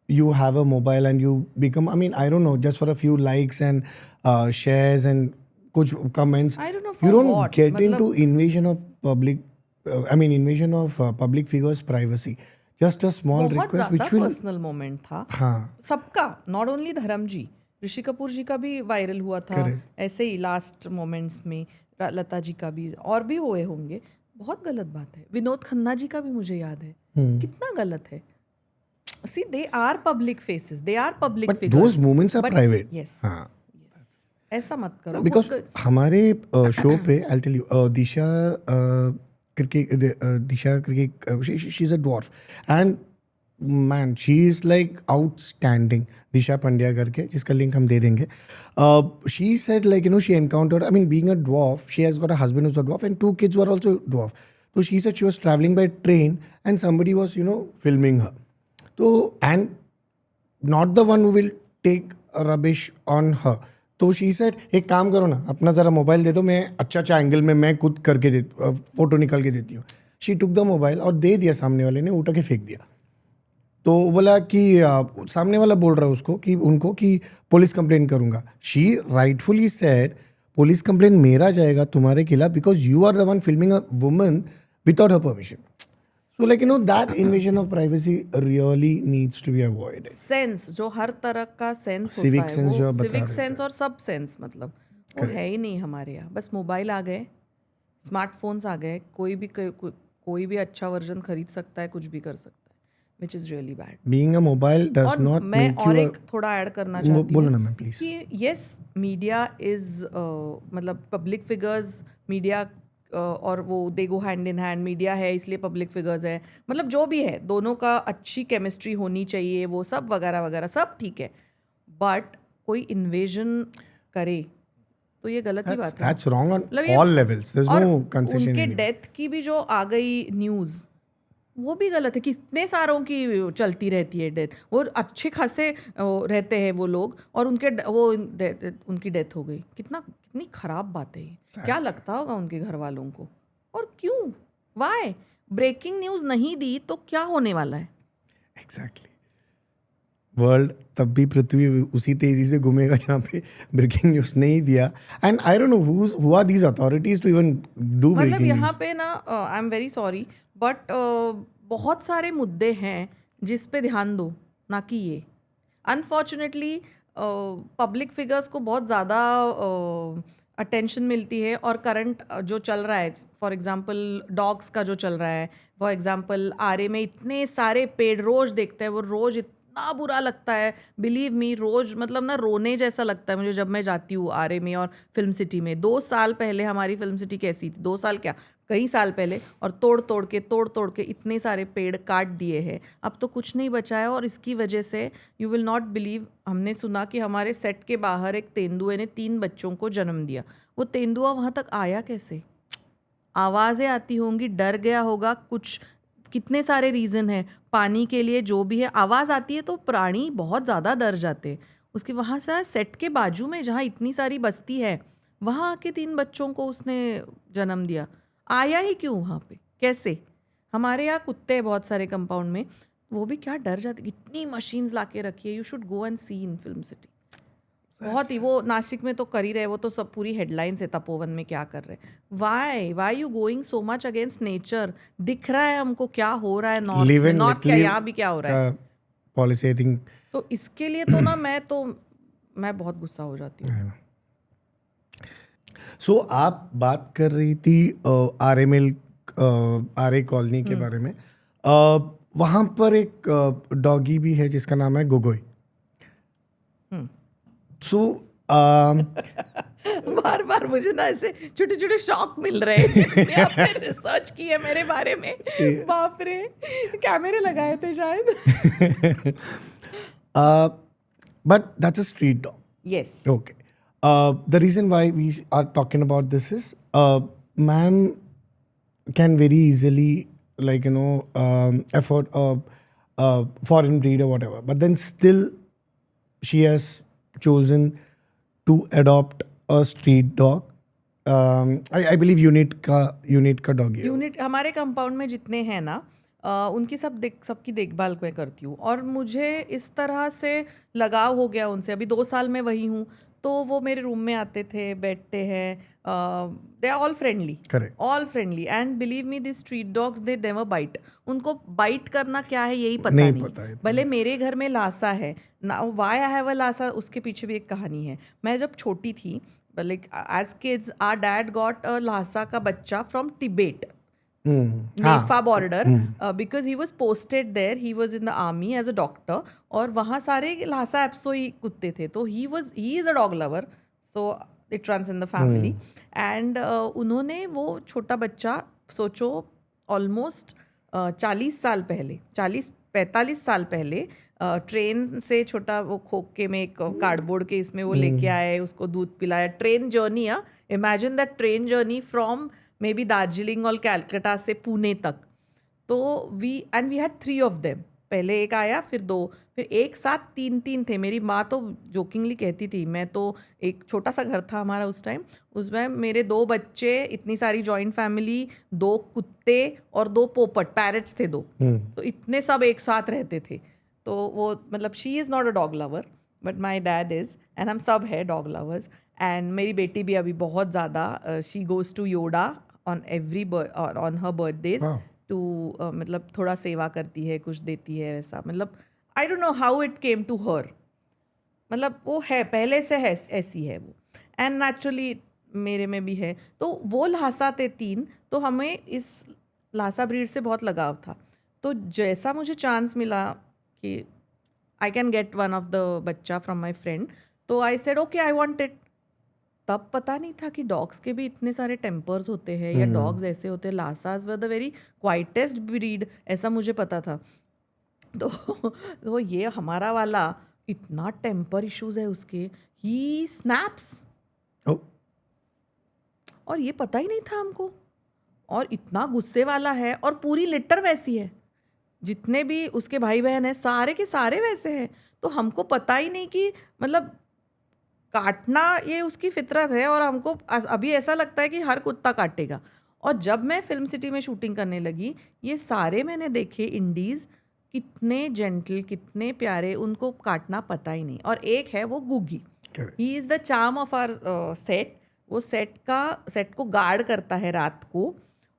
S1: you have a mobile and you become, I mean, I don't know, just for a few likes and shares and kuch comments,
S2: I don't know for
S1: you don't
S2: what,
S1: get into invasion of public invasion of public figures privacy. Just a small
S2: बहुत
S1: request which
S2: ज़्यादा
S1: will,
S2: personal moment था
S1: हाँ,
S2: सबका, not only धर्म जी, ऋषि कपूर जी का भी viral हुआ था ऐसे ही लास्ट मोमेंट्स में, लता जी का भी, और भी हुए होंगे। बहुत गलत बात है। विनोद खन्ना जी का भी मुझे याद है, कितना गलत है। See, they are public faces, they are public
S1: but
S2: figures.
S1: those moments are
S2: But
S1: private.
S2: yes,
S1: हाँ,
S2: ऐसा मत करो।
S1: because हमारे शो पे I'll tell you, दिशा करके she's a dwarf and man she is like outstanding. दिशा पंड्या करके, जिसका लिंक हम दे देंगे. She said like, you know, she encountered, I mean, being a dwarf, she has got a husband who's a dwarf and 2 kids who are also dwarf. So she said she was traveling by train and somebody was, you know, filming her. So, and not the one who will take rubbish on her. तो she said एक काम करो ना, अपना ज़रा mobile दे दो, मैं अच्छा एंगल में मैं खुद करके फ़ोटो निकाल के देती हूँ। शी टुक द मोबाइल और दे दिया, सामने वाले ने उठा के फेंक दिया। तो बोला कि सामने वाला बोल रहा है उसको कि उनको कि पुलिस कंप्लेन करूँगा। She rightfully said police complain मेरा जाएगा तुम्हारे खिलाफ because you are the one filming a woman without her permission. So like, you know, that invasion of privacy really needs to be avoided.
S2: Sense जो हर तरह का sense
S1: Civic
S2: होता है,
S1: sense जो
S2: वो
S1: आप बता
S2: सिविक
S1: रहे
S2: सेंस और सब सेंस मतलब वो है ही नहीं हमारे यहाँ। बस मोबाइल आ गए, स्मार्टफोन्स आ गए, कोई भी अच्छा वर्जन खरीद सकता है, कुछ भी कर सकता है, which is really bad.
S1: Being a mobile does
S2: और
S1: not
S2: मैं
S1: make
S2: और
S1: you
S2: एक थोड़ा ऐड करना चाहती
S1: बोलो ना
S2: हूँ
S1: मैम प्लीज।
S2: कि यस मीडिया इज़ मतलब पब्लिक फिगर्स, मीडिया और वो they go hand in hand. Media है इसलिए पब्लिक फिगर्स है, मतलब जो भी है, दोनों का अच्छी केमिस्ट्री होनी चाहिए, वो सब वगैरह वगैरह सब ठीक है। बट कोई इन्वेजन करे तो ये गलत ही बात है।
S1: That's wrong on
S2: मतलब ये-
S1: all levels. There's
S2: और
S1: no concession
S2: उनके
S1: anywhere.
S2: डेथ की भी जो आ गई न्यूज़, वो भी गलत है। कितने सारों की चलती रहती है डेथ, वो अच्छे खासे रहते हैं वो लोग और उनकी डेथ हो गई। कितनी खराब बात है ये। क्या लगता होगा उनके घर वालों को? और क्यों? वाई? ब्रेकिंग न्यूज़ नहीं दी तो क्या होने वाला है?
S1: Exactly. वर्ल्ड तब भी पृथ्वी उसी तेजी से घूमेगा जहाँ पे ब्रेकिंग न्यूज़ नहीं दिया। And I don't know who are these authorities to even do
S2: मतलब
S1: ब्रेकिंग
S2: यहाँ
S1: न्यूज़।
S2: पे ना I am very sorry but बहुत सारे मुद्दे हैं जिस पे ध्यान दो, ना कि ये। अनफॉर्चुनेटली पब्लिक फिगर्स को बहुत ज़्यादा अटेंशन मिलती है और करंट जो चल रहा है, फॉर एग्जांपल डॉग्स का जो चल रहा है, फॉर एग्जांपल आरए में इतने सारे पेड़ रोज़ देखते हैं, वो रोज़ इतना बुरा लगता है, बिलीव मी, रोज मतलब ना रोने जैसा लगता है मुझे जब मैं जाती हूँ आरे में और फिल्म सिटी में। 2 साल पहले हमारी फिल्म सिटी कैसी थी, 2 साल क्या, कई साल पहले, और तोड़ तोड़ के इतने सारे पेड़ काट दिए हैं, अब तो कुछ नहीं बचा है। और इसकी वजह से यू विल नॉट बिलीव, हमने सुना कि हमारे सेट के बाहर एक तेंदुए ने 3 बच्चों को जन्म दिया। वो तेंदुआ वहाँ तक आया कैसे? आवाज़ें आती होंगी, डर गया होगा कुछ, कितने सारे रीज़न है, पानी के लिए, जो भी है, आवाज़ आती है तो प्राणी बहुत ज़्यादा डर जाते हैं। उसके वहाँ से सेट के बाजू में जहाँ इतनी सारी बस्ती है, वहाँ आके 3 बच्चों को उसने जन्म दिया। आया ही क्यों वहाँ पे, कैसे? हमारे यहाँ कुत्ते हैं बहुत सारे कंपाउंड में, वो भी क्या डर जाते, इतनी मशीन्स ला के रखी है। You should go and see in film city. बहुत ही, वो नासिक में तो कर ही रहे, वो तो सब पूरी हेडलाइंस है तपोवन में क्या कर रहे हैं। Why you going so much against nature? दिख रहा है हमको क्या हो रहा है नॉर्थ
S1: लिव
S2: में,
S1: एंड
S2: नॉर्थ
S1: लेट
S2: क्या
S1: लिव
S2: यहाँ भी क्या हो रहा है।
S1: पॉलिसी आई थिंक,
S2: तो इसके लिए तो ना मैं बहुत गुस्सा हो जाती हूँ।
S1: सो आप बात कर रही थी आर ए कॉलोनी के बारे में। वहाँ पर एक डॉगी भी है जिसका नाम है गोगोई। सो
S2: बार बार मुझे ना ऐसे छोटे छोटे शॉक मिल रहे हैं जितने आपने रिसर्च की है मेरे बारे में। बाप रे, कैमरे लगाए थे शायद।
S1: but that's a street dog.
S2: Yes.
S1: Okay. The reason why we are talking about this is, ma'am can very easily, like, afford a foreign breed or whatever, but then still she has chosen to adopt a street dog. I believe unit का dog है।
S2: Unit हमारे compound में जितने हैं ना, उनकी सबकी देखभाल मैं करती हूँ, और मुझे इस तरह से लगाव हो गया उनसे। अभी 2 साल में वही हूँ, तो वो मेरे रूम में आते थे, बैठते हैं, they are all friendly,
S1: Correct.
S2: All friendly, and believe me this street dogs they never bite. उनको बाइट करना क्या है यही पता
S1: नहीं
S2: नहीं।
S1: पता है।
S2: भले मेरे घर में लासा है ना, why I have a Lhasa, उसके पीछे भी एक कहानी है। मैं जब छोटी थी, like as kids, our dad got a Lhasa का बच्चा from Tibet, NEFA border, because he was posted there, he was in the army as a doctor, और वहाँ सारे लासा एप्सोई कुत्ते थे, तो he is a dog lover, so it runs in the family. And उन्होंने वो छोटा बच्चा, सोचो ऑलमोस्ट 40 साल पहले, 40-45 साल पहले, ट्रेन से छोटा वो खोखे में एक कार्डबोर्ड के इसमें वो लेके आए, उसको दूध पिलाया, train journey, imagine that train journey from may be Darjeeling और कैलकाटा से पुणे तक। तो वी हैड 3 ऑफ देम, पहले एक आया, फिर 2, फिर एक साथ 3 थे। मेरी माँ तो जोकिंगली कहती थी, मैं तो, एक छोटा सा घर था हमारा उस टाइम, उसमें मेरे 2 बच्चे, इतनी सारी जॉइंट फैमिली, 2 कुत्ते और 2 पोपट, पैरट्स थे 2, तो इतने सब एक साथ रहते थे। तो वो मतलब she is not a dog lover but my dad is, and हम सब है डॉग लवर्स। एंड मेरी बेटी भी अभी बहुत ज़्यादा, she goes to Yoda on her birthdays too, मतलब थोड़ा सेवा करती है, कुछ देती है, वैसा, मतलब I don't know how it came to her, मतलब वो है पहले से है, ऐसी है वो, एंड नेचुरली मेरे में भी है। तो वो लासा थे 3, तो हमें इस लासा ब्रीड से बहुत लगाव था। तो जैसा मुझे चांस मिला कि I can get one of the बच्चा फ्रॉम माई फ्रेंड, तो आई said okay, I want it. तब पता नहीं था कि डॉग्स के भी इतने सारे टेम्पर्स होते हैं, या डॉग्स ऐसे होते हैं। Lhasas were the very quietest breed, ऐसा मुझे पता था। तो ये हमारा वाला, इतना टेम्पर इश्यूज है उसके, ही स्नैप्स, और ये पता ही नहीं था हमको, और इतना गुस्से वाला है, और पूरी लिटर वैसी है, जितने भी उसके भाई बहन हैं सारे के सारे वैसे हैं। तो हमको पता ही नहीं कि मतलब काटना ये उसकी फितरत है, और हमको अभी ऐसा लगता है कि हर कुत्ता काटेगा। और जब मैं फिल्म सिटी में शूटिंग करने लगी, ये सारे मैंने देखे इंडीज़, कितने जेंटल, कितने प्यारे, उनको काटना पता ही नहीं। और एक है वो Gugi, he is the charm of our set. वो सेट को गार्ड करता है रात को,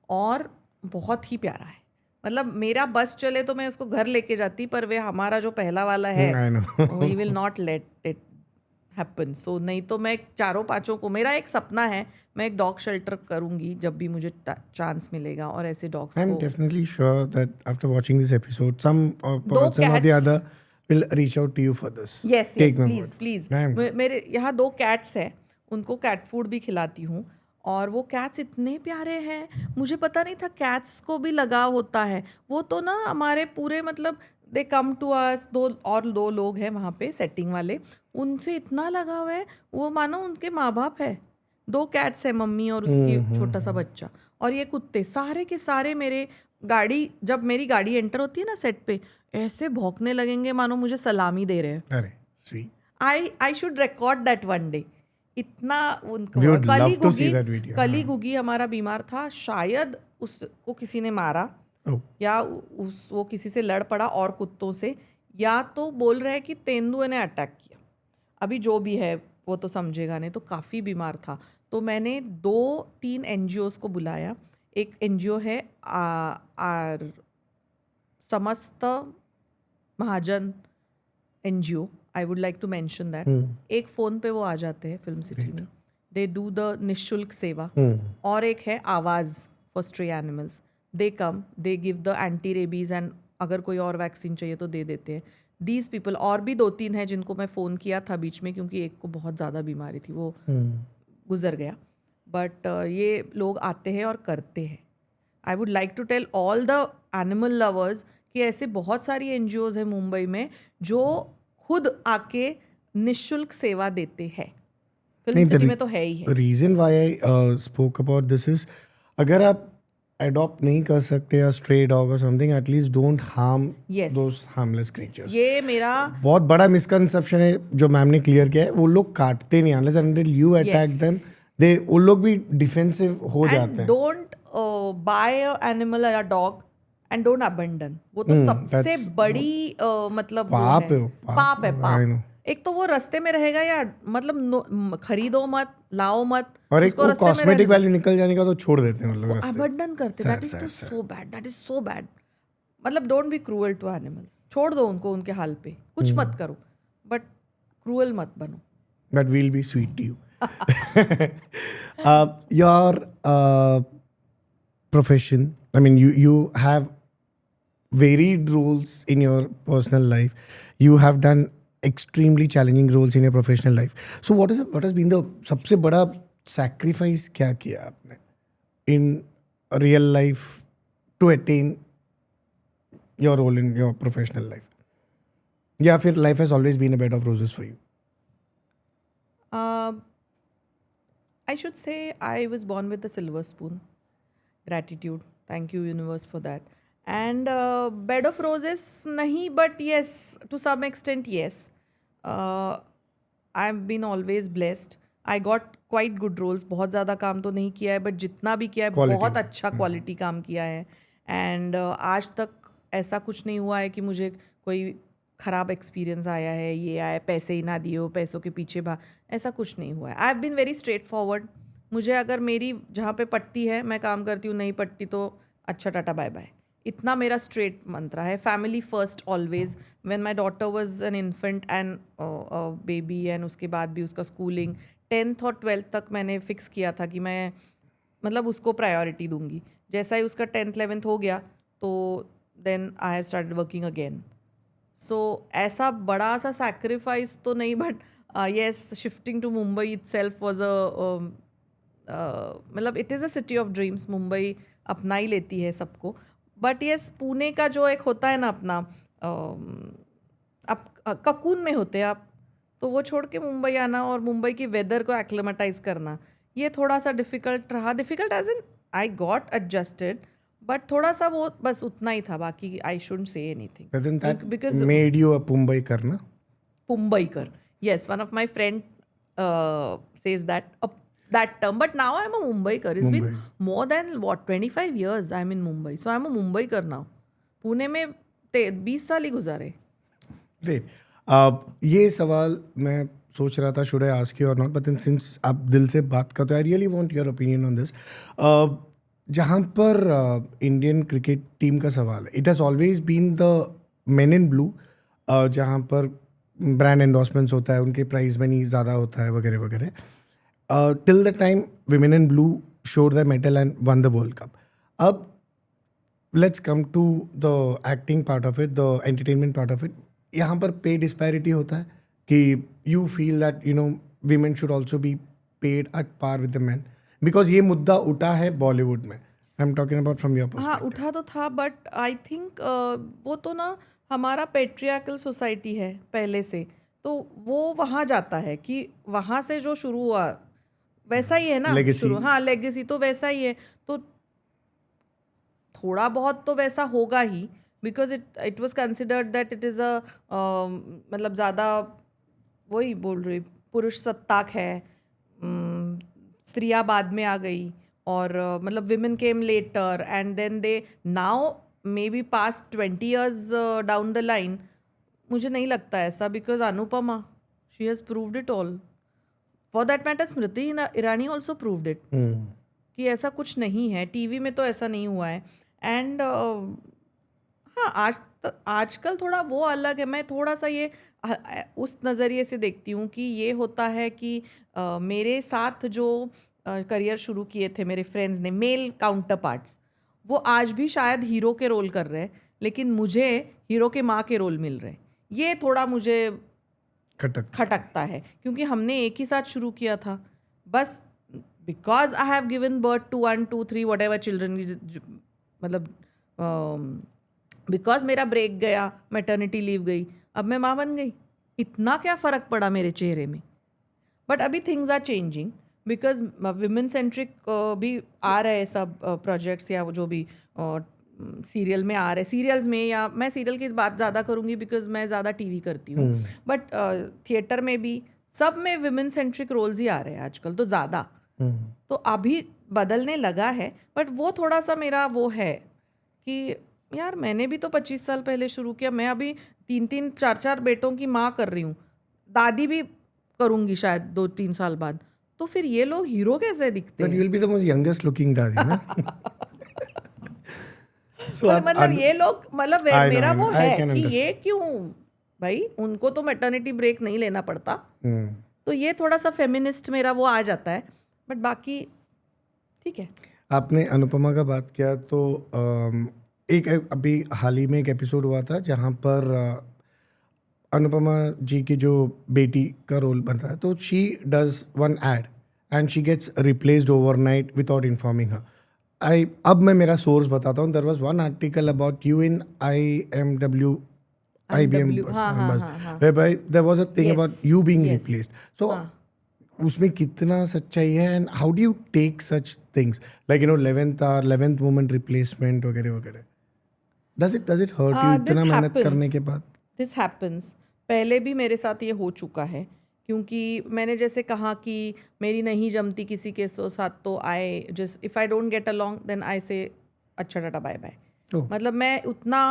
S2: और बहुत ही प्यारा है। मतलब मेरा बस चले तो मैं उसको घर लेके जाती, पर वे हमारा जो पहला वाला है, he will not let it happen. So नहीं तो मैं 4-5 को, मेरा एक सपना है, मैं एक डॉग शेल्टर करूंगी जब भी मुझे चांस मिलेगा, और ऐसे डॉग्स
S1: I'm
S2: को,
S1: definitely sure that after watching this episode, some
S2: दो
S1: person or the
S2: cats-
S1: other will reach out to you for this.
S2: Yes
S1: Take
S2: yes
S1: my
S2: please
S1: word.
S2: Please
S1: Ma'am.
S2: मेरे यहाँ 2 cats हैं, उनको cat food भी खिलाती हूँ और वो कैट्स इतने प्यारे हैं, मुझे पता नहीं था कैट्स को भी लगाव होता है। वो तो ना हमारे पूरे मतलब दे कम टू अस, 2 लोग हैं वहाँ पे सेटिंग वाले, उनसे इतना लगाव है, वो मानो उनके माँ बाप है। 2 कैट्स है, मम्मी और उसकी छोटा सा बच्चा, और ये कुत्ते सारे के सारे मेरे गाड़ी, जब मेरी गाड़ी एंटर होती है ना सेट पे, ऐसे भौंकने लगेंगे मानो मुझे सलामी दे रहे हैं।
S1: अरे sweet.
S2: I should record that one day. इतना उनको
S1: We would
S2: कली
S1: love to see that video.
S2: कली गुगी हमारा बीमार था, शायद उसको किसी ने मारा
S1: Oh.
S2: या वो किसी से लड़ पड़ा और कुत्तों से, या तो बोल रहे हैं कि तेंदुए ने अटैक किया। अभी जो भी है वो तो समझेगा नहीं, तो काफ़ी बीमार था। तो मैंने 2-3 NGOs को बुलाया। एक NGO है our Samast Mahajan NGO, I would like to mention that. एक फ़ोन पे वो आ जाते हैं फिल्म सिटी में, दे डू द निःशुल्क सेवा। और एक है आवाज़ for stray animals, they come, they give the anti rabies and अगर कोई और वैक्सीन चाहिए तो दे देते हैं। दीज पीपल, और भी 2-3 हैं जिनको मैं फ़ोन किया था बीच में, क्योंकि एक को बहुत ज़्यादा बीमारी थी, वो गुजर गया। बट ये लोग आते हैं और करते हैं। I would like to tell all the animal lovers कि ऐसे बहुत सारी NGOs हैं मुंबई में जो खुद आके निःशुल्क सेवा देते हैं। फिल्म सिटी में तो है ही है।
S1: Reason why I spoke about this is, अगर आप अडॉप्ट नहीं कर सकते या स्ट्रे डॉग और something, at least don't harm
S2: Yes.
S1: Those harmless creatures.
S2: ये मेरा
S1: बहुत बड़ा मिसकंसेप्शन है जो मैम ने क्लियर किया है। वो लोग काटते नहीं, unless until you attack them, they वो लोग भी डिफेंसिव हो जाते
S2: एंड
S1: हैं।
S2: डोंट बाय अ एनिमल या डॉग एंड डोंट अबंडन। वो तो सबसे
S1: that's
S2: बड़ी मतलब वो
S1: पाप है
S2: है,
S1: वो,
S2: पाप है
S1: I know.
S2: पाप। एक तो वो रास्ते में रहेगा या मतलब खरीदो मत, लाओ मत,
S1: और एक
S2: उसको
S1: वो
S2: रास्ते में
S1: कॉस्मेटिक वैल्यू निकल जाने का तो छोड़ देते हैं वो लोग रास्ते।
S2: अबंडन करते। दैट इज तो so bad, that is so bad. मतलब don't be cruel to animals, छोड़ दो उनको उनके हाल पे, कुछ मत करो, बट क्रूअल मत बनो।
S1: But we'll be sweet to you. Your profession, I mean, you have varied roles in your personal life. You have done extremely challenging roles in your professional life. So what has been the सबसे बड़ा sacrifice क्या किया आपने in real life to attain your role in your professional life? या फिर life has always been a bed of roses for you?
S2: I should say I was born with a silver spoon. Gratitude. Thank you, universe, for that. And bed of roses, nahi, but yes, to some extent, yes. I've been always blessed. I got quite good roles. बहुत ज़्यादा काम तो नहीं किया है, but जितना भी किया है
S1: Quality.
S2: बहुत अच्छा क्वालिटी काम किया है। एंड आज तक ऐसा कुछ नहीं हुआ है कि मुझे कोई ख़राब एक्सपीरियंस आया है, ये आया पैसे ही ना दिए हो, पैसों के पीछे भाग, ऐसा कुछ नहीं हुआ है। I have been very straightforward. मुझे अगर मेरी जहाँ पे पट्टी है मैं काम करती हूँ, नहीं पट्टी तो अच्छा टाटा बाय बाय, इतना मेरा स्ट्रेट मंत्र है। Family first always. When my daughter was an infant and baby, and उसके बाद भी उसका स्कूलिंग 10th और 12th तक मैंने फिक्स किया था कि मैं मतलब उसको प्रायोरिटी दूंगी। जैसा ही उसका 10th 11th हो गया तो then I have started working again. So ऐसा बड़ा सा सैक्रिफाइस तो नहीं, but yes, shifting to Mumbai itself was a मतलब it is a city of dreams. Mumbai अपना ही लेती है सबको, बट येस पुणे का जो एक होता है ना अपना, आप ककून में होते हैं आप, तो वो छोड़ के मुंबई आना और मुंबई की वेदर को एक्लेमेटाइज करना, ये थोड़ा सा डिफ़िकल्ट रहा। Difficult as in I got adjusted, but थोड़ा सा वो बस उतना ही था, बाकी I shouldn't say anything.
S1: Doesn't that
S2: Because-
S1: made you a Mumbaikar, na?
S2: Mumbaikar. Yes, one of my friend says that term. But now I'm a Mumbaikar. It's been more than 25 years I'm in Mumbai. So I'm a Mumbaikar now. Pune में 20 साल ही गुजारे।
S1: Great. ये सवाल मैं सोच रहा था should I ask you और नॉट, बट सिंस आप दिल से बात करते हो, I really want your opinion on this. जहाँ पर इंडियन क्रिकेट टीम का सवाल है, it has always been the men in blue, जहाँ पर ब्रांड एंडोर्समेंट्स होता है, उनके प्राइस मनी ज़्यादा होता है वगैरह वगैरह, till the time women in blue showed the medal and one the world cup. अब let's come to the acting part of it, the entertainment part of it. यहाँ पर पे डिस्पैरिटी होता है कि you feel that women should also be paid at par with the man, because ये मुद्दा उठा है बॉलीवुड में. I am talking about from your
S2: हाँ
S1: पर्सपेक्टिव.
S2: उठा तो था बट आई थिंक वो तो ना हमारा पेट्रियार्कल सोसाइटी है पहले से, तो वो वहाँ जाता है कि वहाँ से जो शुरू हुआ वैसा ही है ना
S1: Legacy.
S2: शुरू. हाँ लेगेसी तो वैसा ही है, तो थोड़ा बहुत तो वैसा होगा ही, because it was considered that it is a मतलब ज़्यादा वही बोल रही पुरुष सत्ताक है. स्त्रियाँ बाद में आ गई और मतलब women came later and then they now maybe past 20 years down the line. मुझे नहीं लगता ऐसा, because Anupama she has proved it all. For that matter Smriti Irani also proved it कि ऐसा कुछ नहीं है. टीवी में तो ऐसा नहीं हुआ है. एंड हाँ आजकल थोड़ा वो अलग है. मैं थोड़ा सा ये उस नज़रिए से देखती हूँ कि ये होता है कि मेरे साथ जो करियर शुरू किए थे मेरे फ्रेंड्स ने, मेल काउंटर पार्ट्स, वो आज भी शायद हीरो के रोल कर रहे हैं, लेकिन मुझे हीरो के माँ के रोल मिल रहे हैं. ये थोड़ा मुझे खटकता है क्योंकि हमने एक ही साथ शुरू किया था. बस because I have given birth to 1 2 3 whatever children, मतलब बिकॉज मेरा ब्रेक गया, मैटर्निटी लीव गई, अब मैं माँ बन गई. इतना क्या फ़र्क पड़ा मेरे चेहरे में. बट अभी things are changing because women centric भी आ रहे हैं सब प्रोजेक्ट्स या जो भी सीरियल में आ रहे, सीरियल्स में, या मैं सीरियल की बात ज़्यादा करूँगी बिकॉज मैं ज़्यादा टीवी करती हूँ, बट थिएटर में भी सब में विमेन सेंट्रिक रोल्स ही आ रहे हैं आजकल तो ज़्यादा. तो अभी बदलने लगा है, बट वो थोड़ा सा मेरा वो है कि यार मैंने भी तो 25 साल पहले शुरू किया, मैं अभी 3 4 बेटों की माँ कर रही हूँ, दादी भी करूँगी शायद 2-3 साल बाद. तो फिर ये लोग हीरो कैसे दिखते
S1: But
S2: हैं?
S1: you'll be the most youngest looking daddy, ना? So
S2: पर मतलब ये लोग मतलब
S1: I know,
S2: मेरा
S1: I know.
S2: वो
S1: I
S2: है
S1: can
S2: कि
S1: understand.
S2: ये क्यों भाई, उनको तो मैटर्निटी ब्रेक नहीं लेना पड़ता. तो ये थोड़ा सा फेमिनिस्ट मेरा वो आ जाता है, बट बाकी ठीक है.
S1: आपने अनुपमा का बात किया तो एक अभी हाल ही में एक एपिसोड हुआ था जहाँ पर अनुपमा जी की जो बेटी का रोल बनता है, तो she does one ad and she gets replaced overnight without informing her. अब मैं मेरा सोर्स बताता हूँ. There was one article about you in IMW IBM bus, whereby there was a thing about you being replaced. So उसमें कितना सच्चाई है and how do you take such things like 11th hour 11th moment replacement वगैरह वगैरह. Does it hurt you इतना मेहनत करने के बाद?
S2: This happens. पहले भी मेरे साथ ये हो चुका है, क्योंकि मैंने जैसे कहा कि मेरी नहीं जमती किसी के साथ, तो I just if I don't get along then I say अच्छा टाटा बाय बाय. मतलब मैं उतना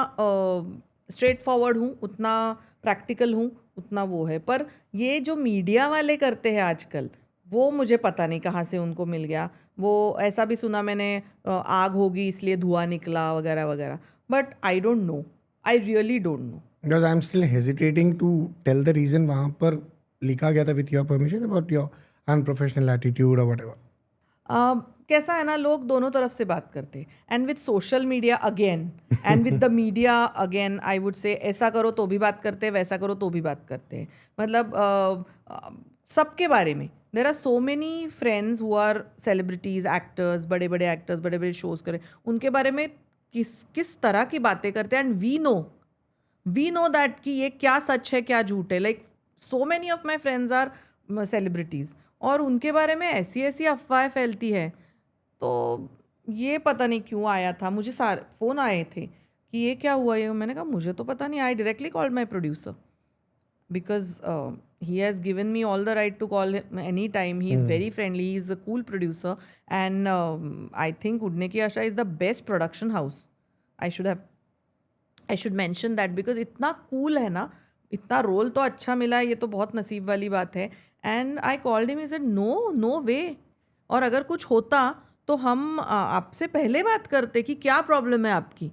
S2: स्ट्रेट फॉरवर्ड हूँ, उतना प्रैक्टिकल हूँ, उतना वो है. पर ये जो मीडिया वाले करते हैं आजकल, वो मुझे पता नहीं कहाँ से उनको मिल गया. वो ऐसा भी सुना मैंने, आग होगी इसलिए धुआं निकला वगैरह वगैरह, but I don't no, I really don't know.
S1: Because I'm still hesitating to tell the reason. वहाँ पर लिखा गया था with your permission about your unprofessional attitude or whatever.
S2: कैसा है ना, लोग दोनों तरफ से बात करते हैं, and with social media again and with the media again, I would say ऐसा करो तो भी बात करते हैं, वैसा करो तो भी बात करते हैं. मतलब सबके बारे में. There are so many friends who are celebrities, actors, बड़े बड़े एक्टर्स, बड़े बड़े शोज करें, उनके बारे में किस तरह की बातें करते हैं. एंड वी नो दैट कि ये क्या सच है क्या झूठ है. Like so many of my friends are celebrities, और उनके बारे में ऐसी ऐसी अफवाहें फैलती है. तो ये पता नहीं क्यों आया था, मुझे सारे फ़ोन आए थे कि ये क्या हुआ ये. मैंने कहा मुझे तो पता नहीं. I directly called my producer because he has given me all the right to call him any time. He is very friendly, he is a cool producer, and I think Udne Ki Asha is the best production house. I should mention that because इतना cool है ना, इतना role तो अच्छा मिला है, ये तो बहुत नसीब वाली बात है. And I called him, he said no way, और अगर कुछ होता तो हम आपसे पहले बात करते कि क्या प्रॉब्लम है आपकी.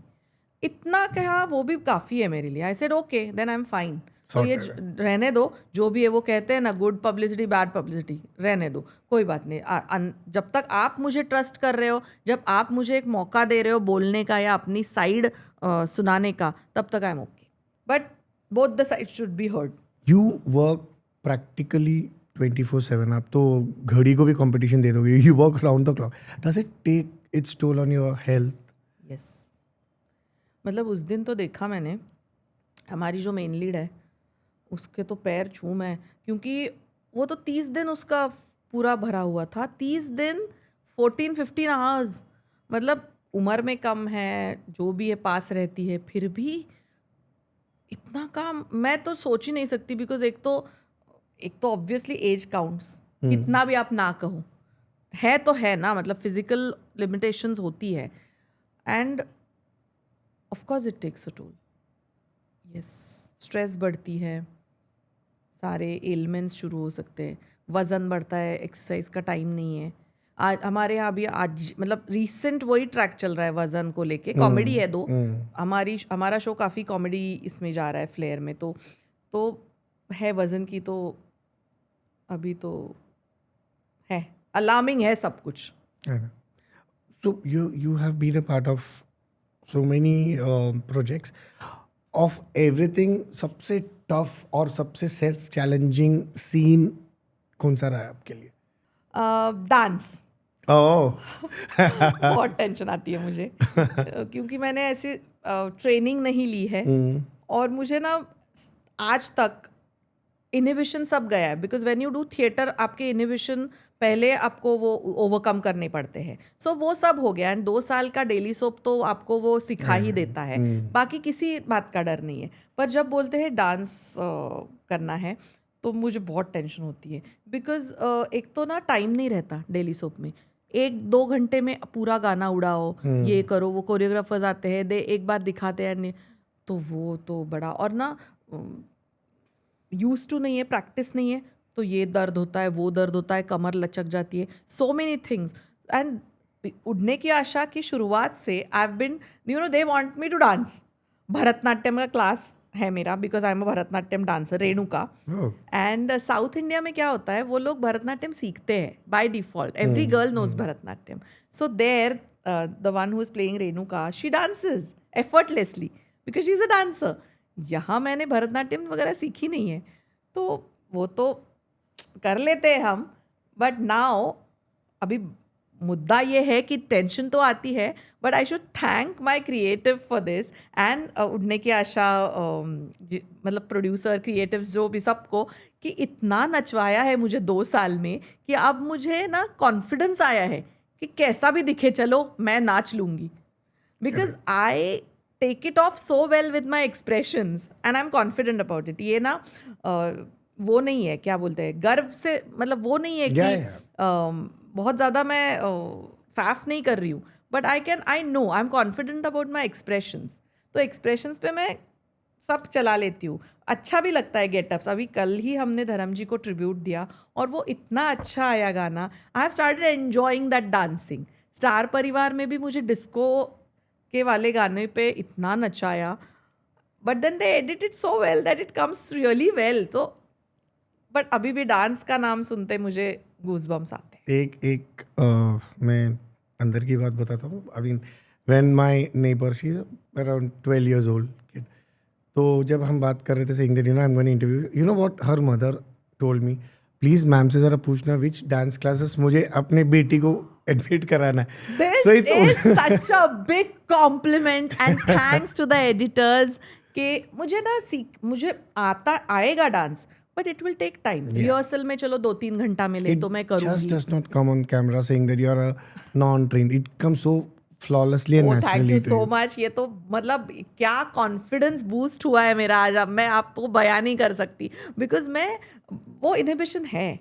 S2: इतना कहा, वो भी काफ़ी है मेरे लिए. I said okay then I am fine. तो ये रहने दो, जो भी है वो कहते हैं ना, गुड पब्लिसिटी बैड पब्लिसिटी, रहने दो, कोई बात नहीं. जब तक आप मुझे ट्रस्ट कर रहे हो, जब आप मुझे एक मौका दे रहे हो बोलने का या अपनी साइड सुनाने का, तब तक I am okay. But both the sides should be heard.
S1: You work practically 24/7. आप तो घड़ी को भी कंपटीशन दे दोगे. You work round the clock. Does it take its toll on your health?
S2: Yes. मतलब उस दिन तो देखा मैंने, हमारी जो मेन लीड है उसके तो पैर छू मैं, क्योंकि वो तो 30 दिन उसका पूरा भरा हुआ था. 30 दिन 14-15 आवर्स. मतलब उम्र में कम है, जो भी है पास रहती है, फिर भी इतना काम मैं तो सोच ही नहीं सकती. बिकॉज एक तो ऑब्वियसली एज काउंट्स, कितना भी आप ना कहो, है तो है ना, मतलब फिजिकल लिमिटेशंस होती है. And of course it takes a toll. Yes, stress बढ़ती है, सारे एलिमेंट्स शुरू हो सकते हैं, वज़न बढ़ता है, एक्सरसाइज का टाइम नहीं है. आज हमारे यहाँ भी आज मतलब रीसेंट वही ट्रैक चल रहा है वज़न को लेके. कॉमेडी है दो, हमारा शो काफ़ी कॉमेडी इसमें जा रहा है फ्लेयर में, तो है वज़न की, तो अभी तो है, अलार्मिंग है सब कुछ.
S1: So you have been a part of so many projects. Of everything, सबसे टफ और सबसे सेल्फ चैलेंजिंग सीन कौन सा रहा है आपके लिए?
S2: डांस. बहुत टेंशन आती है मुझे क्योंकि मैंने ऐसे ट्रेनिंग नहीं ली है और मुझे ना आज तक इनहिबिशन सब गया है. Because when you do theatre आपके इनहिबिशन पहले आपको वो ओवरकम करने पड़ते हैं. सो वो सब हो गया. एंड 2 साल का डेली सोप तो आपको वो सिखा ही देता है, बाकी किसी बात का डर नहीं है. पर जब बोलते हैं डांस करना है तो मुझे बहुत टेंशन होती है. बिकॉज एक तो ना टाइम नहीं रहता डेली सोप में. 1-2 घंटे में पूरा गाना उड़ाओ, ये करो, वो कोरियोग्राफर्स आते हैं, एक बार दिखाते हैं, तो वो तो बड़ा, और ना यूज टू नहीं है, प्रैक्टिस नहीं है, तो ये दर्द होता है, वो दर्द होता है, कमर लचक जाती है, सो मेनी थिंग्स. एंड उड़ने की आशा की शुरुआत से I have been, they want me to dance. Bharatanatyam का क्लास है मेरा, because I am a Bharatanatyam dancer, Renuka. And south India में क्या होता है, वो लोग भरतनाट्यम सीखते हैं by default. Every girl knows Bharatanatyam. So there the one who is playing Renuka, she dances effortlessly because she is a dancer. यहाँ मैंने भरतनाट्यम वगैरह सीखी नहीं है, तो वो तो कर लेते हैं हम. बट नाउ अभी मुद्दा ये है कि टेंशन तो आती है, but I should thank my creative for this. And उड़ने की आशा मतलब प्रोड्यूसर, क्रिएटिव्स, जो भी, सबको, कि इतना नचवाया है मुझे 2 साल में कि अब मुझे ना कॉन्फिडेंस आया है कि कैसा भी दिखे चलो मैं नाच लूँगी. Because I take it off so well with my expressions and I am confident about it. ये ना वो नहीं है, क्या बोलते हैं, गर्व से, मतलब वो नहीं है कि बहुत ज़्यादा मैं फैफ नहीं कर रही हूँ, but I know I am confident about my expressions. तो एक्सप्रेशंस पे मैं सब चला लेती हूँ. अच्छा भी लगता है गेटअप्स. अभी कल ही हमने धर्म जी को ट्रिब्यूट दिया और वो इतना अच्छा आया गाना. आई have started enjoying that dancing. Star परिवार में भी मुझे डिस्को के वाले गाने पे इतना नचाया, but then they edit it so well that it comes really well. तो बट अभी भी डांस का नाम सुनते मुझे गूज़बम्स आते हैं.
S1: एक मैं अंदर की बात बताता हूँ. I mean when my neighbour, she is around 12 years old kid, तो जब हम बात कर रहे थे saying that I am going to interview, you know what her mother told me, please ma'am से ज़रा पूछना विच डांस क्लासेस मुझे अपने बेटी को एडमिट कराना है.
S2: This is such a big compliment and thanks to the editors कि मुझे आएगा dance, but it will take time. Rehearsal में चलो 2-3 घंटा मिले तो मैं करूँगी.
S1: Just does not come on camera saying that you are a non-trained. It comes so flawlessly and naturally.
S2: Thank you so much. ये तो मतलब क्या कॉन्फिडेंस बूस्ट हुआ है मेरा आज. अब मैं आपको बयान नहीं कर सकती, बिकॉज मैं वो इनहिबिशन है,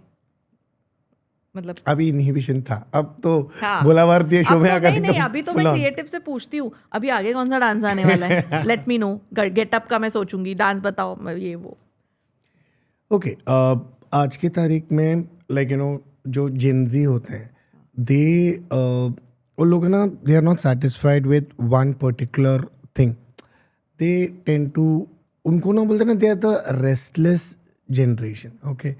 S2: मतलब
S1: अभी इनहिबिशन था, अब तो
S2: हाँ.
S1: बोला भारतीय शो में आकर
S2: नहीं, अभी तो मैं क्रिएटिव से पूछती हूँ अभी आगे कौन सा डांस आने वाला है, लेट मी नो. गेटअप का मैं सोचूंगी, डांस बताओ, ये वो.
S1: ओके, आज की तारीख में लाइक जो जेनजी होते हैं, दे वो लोग ना, they are not satisfied with one particular thing. They tend to, उनको ना बोलते ना, they are the restless generation. Okay,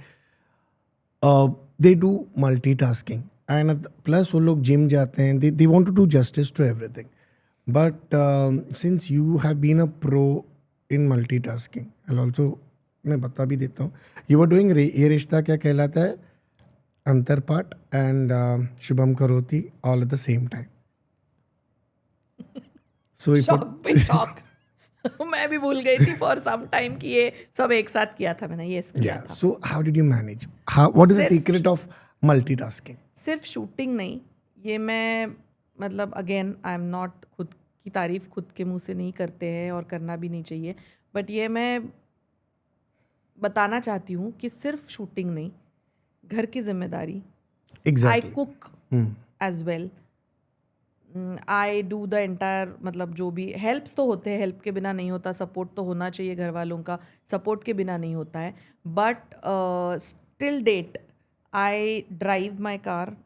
S1: they do multitasking and plus वो लोग जिम जाते हैं. They want to do justice to everything. But since you have been a pro in multitasking, I also मैं बता भी देता हूँ, यू वर डूइंग ये रिश्ता क्या कहलाता है, अंतरपाठ एंड शुभम करोति all at the same time. So
S2: shock पे शॉक. मैं भी भूल गई थी फॉर सम टाइम कि ये सब एक साथ किया था मैंने. यस, किया
S1: yeah,
S2: था.
S1: so how did you manage? What is the
S2: सिर्फ-
S1: secret of multitasking?
S2: सिर्फ शूटिंग नहीं, ये मैं मतलब अगेन आई एम नॉट, खुद की तारीफ खुद के मुंह से नहीं करते हैं और करना भी नहीं चाहिए, बट ये मैं बताना चाहती हूँ कि सिर्फ शूटिंग नहीं, घर की जिम्मेदारी, I
S1: Exactly.
S2: Cook
S1: Hmm.
S2: As well, I do the entire, मतलब जो भी हेल्प्स तो होते हैं, हेल्प के बिना नहीं होता, सपोर्ट तो होना चाहिए घर वालों का, सपोर्ट के बिना नहीं होता है. But still that I drive my car,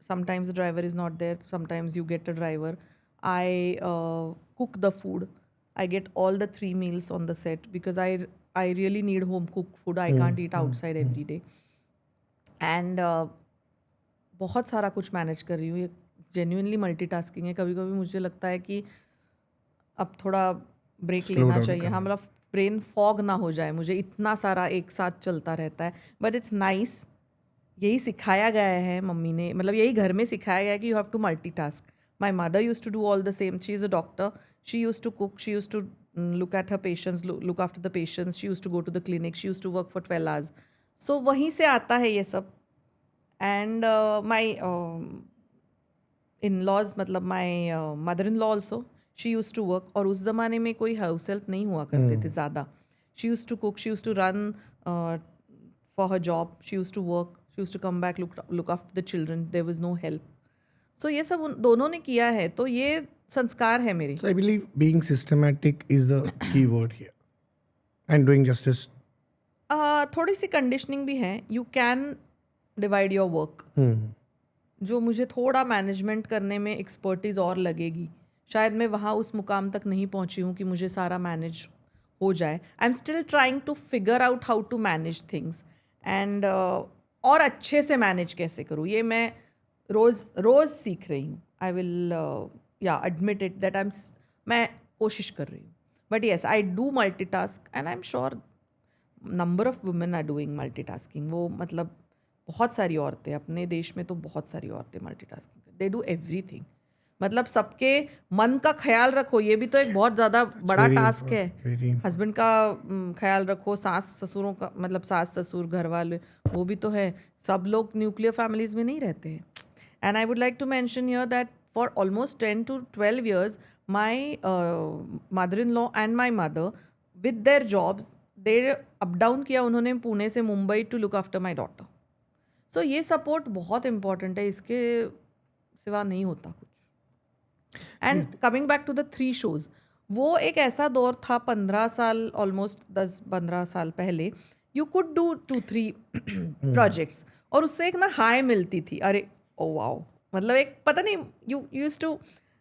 S2: sometimes the driver is not there, sometimes you get a driver. I cook the food. I get all the 3 meals on the set because I really need home cooked food. I can't eat outside every day. And बहुत सारा कुछ manage कर रही हूँ. ये genuinely multitasking है. कभी कभी मुझे लगता है कि अब थोड़ा ब्रेक
S1: Slow
S2: लेना
S1: down
S2: चाहिए. हाँ, मतलब ब्रेन फॉग ना हो जाए, मुझे इतना सारा एक साथ चलता रहता है. But it's nice. यही सिखाया गया है मम्मी ने, मतलब यही घर में सिखाया गया है कि you have to multitask. My mother used to do all the same. She is a doctor. She used to cook, she used to look at her patients, look after the patients. She used to go to the clinic. She used to work for 12 hours. So वहीं से आता है ये सब. And my in-laws, मतलब my mother-in-law also, she used to work. और उस ज़माने में कोई हाउस हेल्प नहीं हुआ करते थे ज़्यादा. She used to cook. She used to run for her job. She used to work. She used to come back, look after the children. There was no help. So ये सब उन दोनों ने किया है, तो ये संस्कार है मेरे.
S1: So I believe being systematic is the key word here, and doing justice.
S2: थोड़ी सी कंडीशनिंग भी है. You can divide your work. जो मुझे थोड़ा मैनेजमेंट करने में एक्सपर्टीज और लगेगी, शायद मैं वहाँ उस मुकाम तक नहीं पहुँची हूँ कि मुझे सारा मैनेज हो जाए. I am still trying to figure out how to manage things and और अच्छे से मैनेज कैसे करूँ, ये मैं रोज़ सीख रही हूँ. I will admit it that मैं कोशिश कर रही हूँ. But yes, I do multitask and I am sure number of women are doing multitasking. वो मतलब बहुत सारी औरतें अपने देश में, तो बहुत सारी औरतें मल्टीटास्किंग, दे डू एवरीथिंग. मतलब सबके मन का ख्याल रखो, ये भी तो एक बहुत ज़्यादा बड़ा टास्क है. हस्बैंड का ख्याल रखो, सास ससुरों का, मतलब सास ससुर घर वाले, वो भी तो है. सब लोग न्यूक्लियर फैमिलीज में नहीं रहते हैं. And I would like to mention here that for almost 10 to 12 years, my mother-in-law and my mother, with their jobs, they up down किया उन्होंने पुणे से Mumbai to look after my daughter. So ये support बहुत important है, इसके सिवा नहीं होता कुछ. And coming back to the 3 shows, वो एक ऐसा दौर था 15 साल, ऑलमोस्ट 10-15 साल पहले. You could do 2-3 projects और उससे एक ना हाई मिलती थी. अरे ओ वाओ, मतलब एक पता नहीं, you used to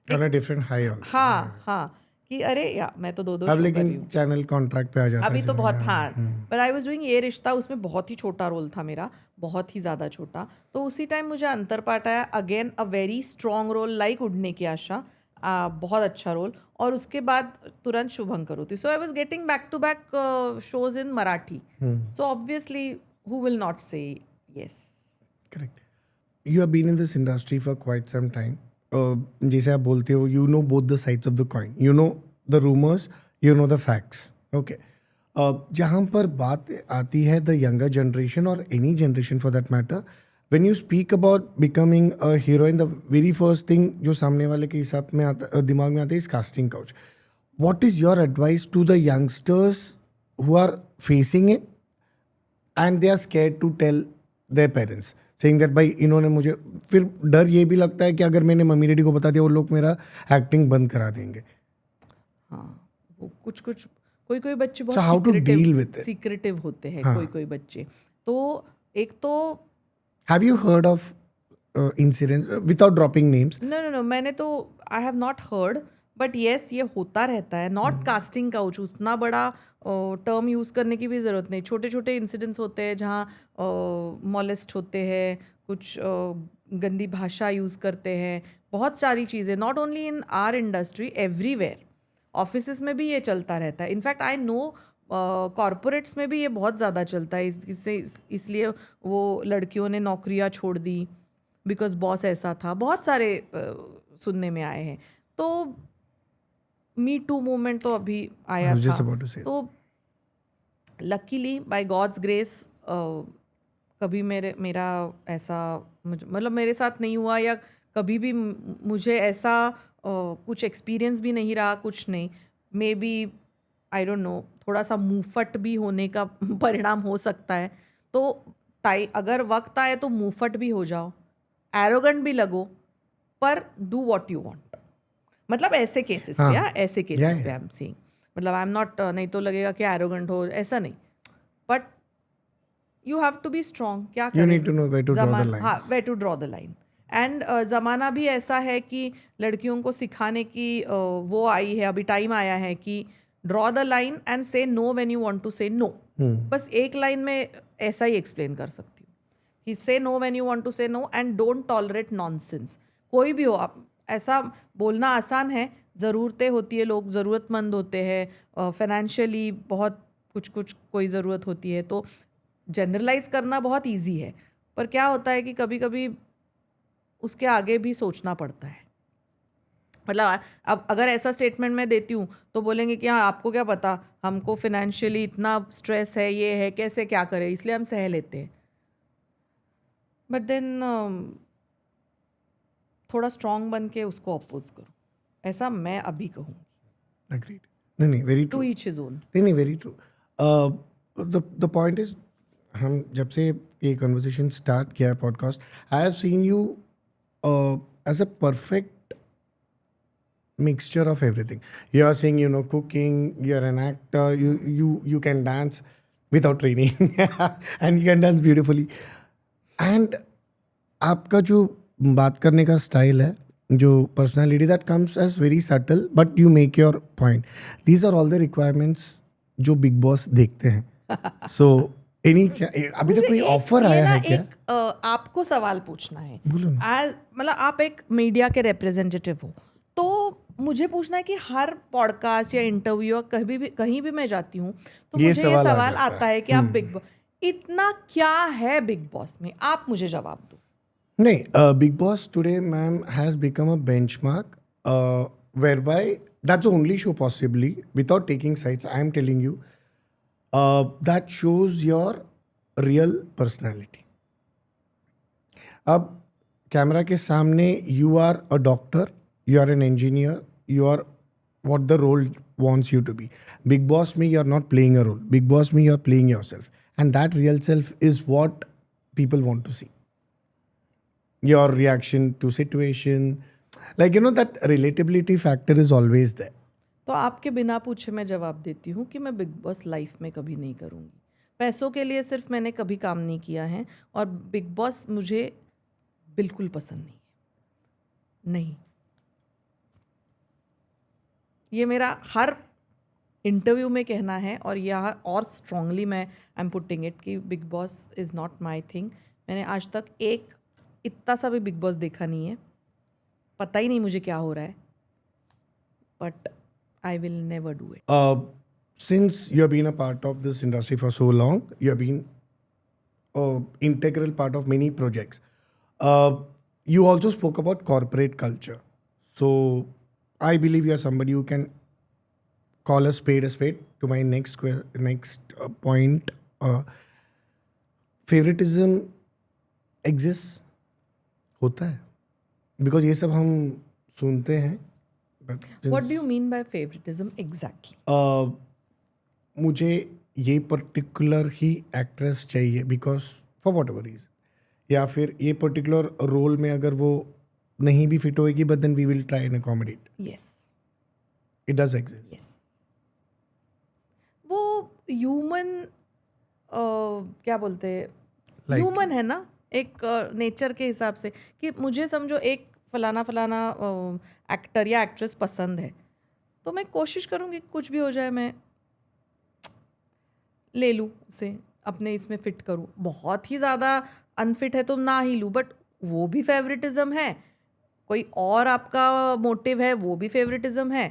S1: On a different high also.
S2: हाँ कि अरे यार मैं तो 2-2
S1: अब
S2: शो कर रही
S1: लेकिन
S2: हूँ
S1: चैनल कॉन्ट्रैक्ट पे आ जाता है.
S2: अभी तो बहुत. हाँ, बट आई वाज डूइंग ये रिश्ता, उसमें बहुत ही छोटा रोल था मेरा, बहुत ही ज़्यादा छोटा. तो उसी टाइम मुझे अंतरपाठ आया, again a very strong role like Udne Ki आशा, बहुत अच्छा रोल. और उसके बाद तुरंत Shubham Karoti. So I was getting back to back shows in Marathi. So obviously who will not say yes.
S1: Correct. You have been in this industry for quite some time. जैसे आप बोलते हो, you know both the sides of the coin. You know the rumors, you know the facts. Okay. जहाँ पर बात आती है the younger generation or any generation for that matter, when you speak about becoming a heroine, the very first thing जो सामने वाले के हिसाब में आता, दिमाग में आता है is casting couch. What is your advice to the youngsters who are facing it and they are scared to tell their parents? Saying that भाई इन्होंने मुझे, फिर डर ये भी लगता है कि अगर मैंने मम्मी डैडी को बता दिया वो लोग मेरा एक्टिंग बंद करा देंगे.
S2: हाँ, वो कुछ कोई बच्चे
S1: So how to deal with it?
S2: Secretive होते हैं.
S1: हाँ.
S2: कोई बच्चे तो एक तो
S1: Have you heard of incidents without dropping names?
S2: No मैंने तो I have not heard, but yes ये होता रहता है. नॉट कास्टिंग काउच, उतना बड़ा टर्म यूज़ करने की भी ज़रूरत नहीं. छोटे छोटे इंसिडेंट्स होते हैं जहाँ मॉलेस्ट होते हैं, कुछ गंदी भाषा यूज़ करते हैं, बहुत सारी चीज़ें. Not only in our industry, everywhere offices में भी ये चलता रहता है. इनफैक्ट आई नो कॉरपोरेट्स में भी ये बहुत ज़्यादा चलता है. इसलिए वो लड़कियों ने नौकरियां छोड़ दी बिकॉज बॉस ऐसा था. बहुत सारे सुनने में आए हैं. तो मी टू मूवमेंट तो अभी आया
S1: just
S2: था.
S1: about to say.
S2: तो लकीली बाय गॉड्स ग्रेस कभी मेरा ऐसा मतलब मेरे साथ नहीं हुआ, या कभी भी मुझे ऐसा कुछ एक्सपीरियंस भी नहीं रहा. कुछ नहीं, maybe I don't know, थोड़ा सा मुंहफट भी होने का परिणाम हो सकता है. तो अगर वक्त आए तो मुंहफट भी हो जाओ, एरोगेंट भी लगो, पर डू व्हाट यू वांट. मतलब ऐसे केसेस पे, ऐसे केसेस पे आई एम सेइंग. मतलब आई एम नॉट, नहीं तो लगेगा कि एरोगेंट हो, ऐसा नहीं. But you have to be strong. क्या
S1: You need to know where to draw the lines.
S2: हाँ, where to draw the line. And ज़माना भी ऐसा है कि लड़कियों को सिखाने की वो आई है, अभी टाइम आया है कि draw the line and say no when you want to say no. बस एक लाइन में ऐसा ही एक्सप्लेन कर सकती हूँ कि say no when you want to say no and don't tolerate nonsense. कोई भी हो, आप ऐसा बोलना आसान है, ज़रूरतें होती है, लोग ज़रूरतमंद होते हैं, फाइनेंशियली बहुत कुछ कोई ज़रूरत होती है. तो जनरलाइज करना बहुत इजी है, पर क्या होता है कि कभी कभी उसके आगे भी सोचना पड़ता है. मतलब अब अगर ऐसा स्टेटमेंट मैं देती हूँ तो बोलेंगे कि हाँ, आपको क्या पता, हमको फिनेंशियली इतना स्ट्रेस है, ये है, कैसे क्या करें, इसलिए हम सह लेते हैं. बट देन थोड़ा स्ट्रांग बन के उसको अपोज करो, ऐसा मैं अभी कहूँ.
S1: Agreed. नहीं, very
S2: too
S1: true.
S2: Each his own.
S1: नहीं, very true. The point is, हम जब से ये कन्वर्सेशन स्टार्ट किया है podcast, I have seen you as a perfect mixture of everything. You are saying, cooking, you're an actor, you can dance without training and you can dance beautifully. And आपका जो बात करने का style है, जो personality, that comes as very subtle but you make your point. These are all the requirements जो बिग बॉस देखते हैं. सो अभी तक कोई ऑफर आया है क्या?
S2: आपको सवाल पूछना है.
S1: बोलो ना.
S2: मतलब आप एक मीडिया के रिप्रेजेंटेटिव हो, तो मुझे पूछना है कि हर पॉडकास्ट या इंटरव्यू कहीं भी मैं जाती हूँ तो
S1: ये
S2: मुझे ये
S1: सवाल आ
S2: सवाल
S1: जाता
S2: आता है कि आप बिग बॉस, इतना क्या है बिग बॉस में, आप मुझे जवाब दो.
S1: नहीं, big boss today ma'am has become a benchmark whereby that's the only show possibly, without taking sides, I am telling you, that shows your real personality. अब कैमरा के सामने you are a doctor, you are an engineer, you are what the role wants you to be. Big Boss में you are not playing a role. Big Boss में you are playing yourself, and that real self is what people want to see. Your reaction to situation, like that relatability factor is always there.
S2: तो आपके बिना पूछे मैं जवाब देती हूँ कि मैं बिग बॉस लाइफ में कभी नहीं करूँगी. पैसों के लिए सिर्फ मैंने कभी काम नहीं किया है, और बिग बॉस मुझे बिल्कुल पसंद नहीं. ये मेरा हर इंटरव्यू में कहना है, और यह और स्ट्रांगली मैं आई एम पुटिंग इट कि big boss is not my thing. मैंने आज तक एक इतना सा भी बिग बॉस देखा नहीं है, पता ही नहीं मुझे क्या हो रहा है, but I will never do it.
S1: Since you have been a part of this industry for so long, you have been an integral part of many projects. You also spoke about corporate culture. So I believe you are somebody who can call a spade. To my next point, favoritism exists, होता है, because ये सब हम सुनते हैं.
S2: What do you mean by favoritism exactly?
S1: मुझे ये particular ही एक्ट्रेस चाहिए because for whatever reason, या फिर ये पर्टिकुलर रोल में अगर वो नहीं भी फिट होएगी, but then we will try and accommodate.
S2: Yes.
S1: It does exist.
S2: Yes. वो ह्यूमन क्या बोलते हैं, ह्यूमन है ना, एक नेचर के हिसाब से, कि मुझे समझो एक फलाना एक्टर या एक्ट्रेस पसंद है, तो मैं कोशिश करूँगी कुछ भी हो जाए मैं ले लूँ उसे, अपने इसमें फिट करूँ. बहुत ही ज़्यादा अनफिट है तो ना ही लूँ, बट वो भी फेवरेटिज्म है. कोई और आपका मोटिव है, वो भी फेवरेटिज्म है.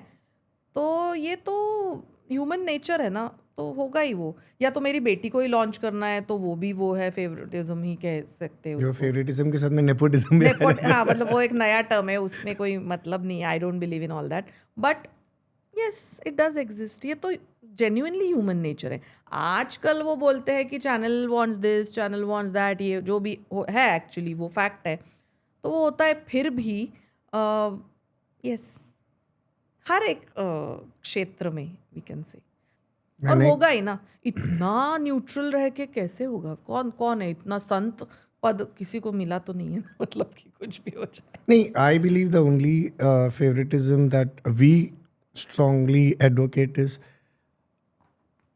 S2: तो ये तो ह्यूमन नेचर है ना, तो होगा ही वो। या तो मेरी बेटी को ही लॉन्च करना है तो वो भी वो है, फेवरेटिज्म ही कह सकते हैं
S1: जो
S2: उसको।
S1: फेवरेटिज्म के साथ में नेपोटिज्म भी
S2: हाँ मतलब वो एक नया टर्म है, उसमें कोई मतलब नहीं है। I don't believe in all that, but yes it does exist. ये तो जेन्युइनली ह्यूमन नेचर है। आजकल वो बोलते हैं कि channel wants this, channel wants that, ये जो भी है एक्चुअली वो फैक्ट है, तो वो होता है। फिर भी यस हर एक क्षेत्र में वी कैन से, और
S1: मैंने-
S2: होगा ही ना। इतना न्यूट्रल रह के कैसे होगा? कौन कौन है इतना संत पद? किसी को मिला तो नहीं है ना, मतलब कि कुछ भी हो जाए।
S1: नहीं, I believe the only favoritism that we strongly advocate is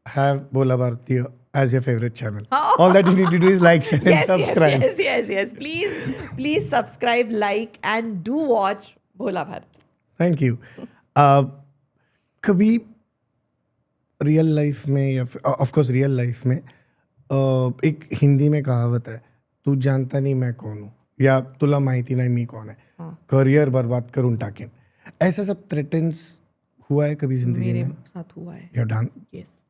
S1: have Bola Bhartiya as your favorite channel. All that you need to do is like, share and
S2: yes,
S1: subscribe.
S2: yes, yes, yes, yes. Please subscribe, like, and do watch Bhola Bharti.
S1: Thank you. कभी real life में या of course real life में एक हिंदी में कहावत है, तू जानता नहीं मैं कौन हूँ, या तुला माहिती नाही मी कौन है, करियर बर्बाद करून टाकेन, ऐसा सब थ्रेटन्स हुआ है कभी जिंदगी
S2: मेरे
S1: में?
S2: साथ हुआ है।
S1: या done?
S2: Yes.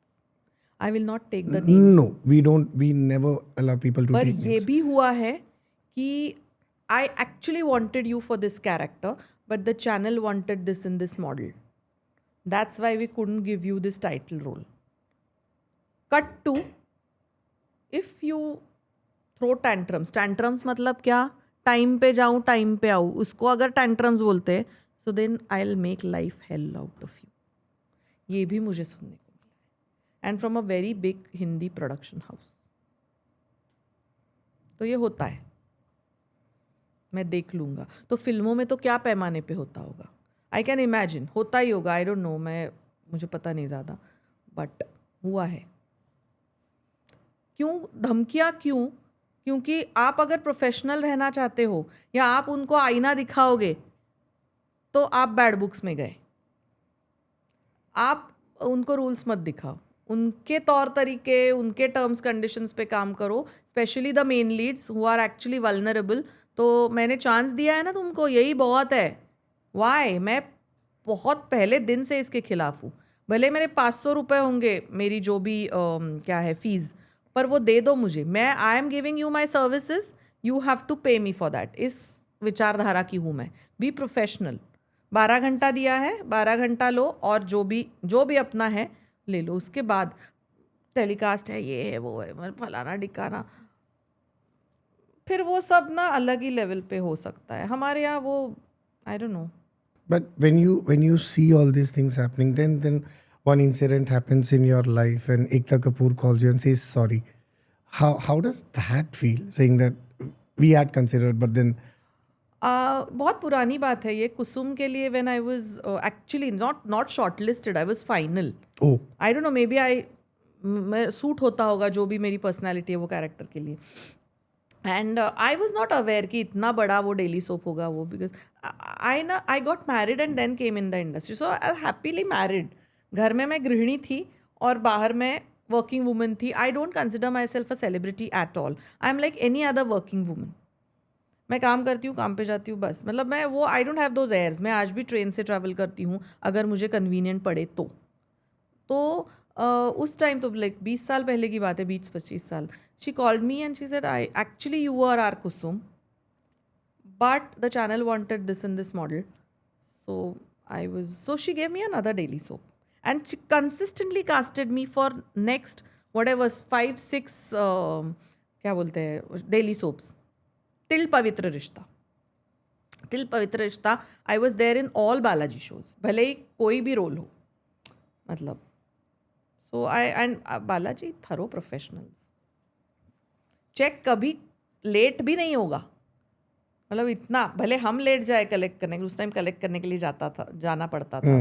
S2: I will not take the name.
S1: No, we never allow people to
S2: पर
S1: take
S2: ये
S1: names.
S2: भी हुआ है कि I actually wanted you for this character, but the channel wanted this in this model. That's why we couldn't give you this title role. Cut to, if you throw tantrums. Tantrums मतलब क्या? Time पे जाऊँ, time पे आऊँ, उसको अगर tantrums बोलते हैं, so then I'll make life hell out of you. ये भी मुझे सुनने को मिला है, and from a very big Hindi production house. तो ये होता है, मैं देख लूँगा। तो फिल्मों में तो क्या पैमाने पे होता होगा? आई कैन इमेजिन, होता ही होगा। आई डोंट नो, मुझे पता नहीं ज़्यादा, बट हुआ है। क्यों धमकियाँ? क्योंकि आप अगर प्रोफेशनल रहना चाहते हो या आप उनको आईना दिखाओगे तो आप बैड बुक्स में गए। आप उनको रूल्स मत दिखाओ, उनके तौर तरीके, उनके टर्म्स कंडीशंस पे काम करो, specially the main leads who are actually vulnerable. तो मैंने चांस दिया है ना तुमको, यही बहुत है। वाई? मैं बहुत पहले दिन से इसके खिलाफ हूँ। भले मेरे 500 रुपये होंगे मेरी जो भी क्या है फीस, पर वो दे दो मुझे। मैं I am giving you my services, you have to pay me for that. इस विचारधारा की हूँ मैं। Be professional. 12 घंटा दिया है, 12 घंटा लो, और जो भी अपना है ले लो। उसके बाद टेलीकास्ट है, ये है, वो है, मतलब फलाना डिकाना, फिर वो सब ना अलग ही लेवल पे हो सकता है। हमारे यहाँ वो I don't no.
S1: But when you see all these things happening, then one incident happens in your life and Ekta Kapoor calls you and says sorry. How does that feel? Saying that we had considered, but then
S2: बहुत पुरानी बात है ये। कुसुम के लिए when I was actually not shortlisted, I was final.
S1: oh,
S2: I don't no, may be मैं suit होता होगा जो भी मेरी पर्सनैलिटी है वो कैरेक्टर के लिए। And I was not aware कि इतना बड़ा वो डेली सोप होगा वो, because I got married and then came in the industry, so I happily married. घर में मैं गृहिणी थी और बाहर में वर्किंग वूमन थी। I don't consider my self a celebrity at all. I am like any other working woman. मैं काम करती हूँ, काम पे जाती हूँ, बस। मतलब मैं वो I don't have those years. मैं आज भी ट्रेन से ट्रैवल करती हूँ अगर मुझे कन्वीनियंट पड़े तो उस टाइम तो लाइक 20 साल पहले की बात है, 20-25 साल। She called me and she said, I actually you are are Kusum, but the channel wanted this in this model, so she gave me another daily soap and she consistently casted me for next whatever 5-6 क्या बोलते हैं daily soaps till Pavitra Rishta. I was there in all Balaji shows, भले ही कोई भी role हो, मतलब। So I and Balaji thorough professionals. Cheque कभी लेट भी नहीं होगा, मतलब इतना, भले हम लेट जाए कलेक्ट करने के, उस टाइम कलेक्ट करने के लिए जाना पड़ता था,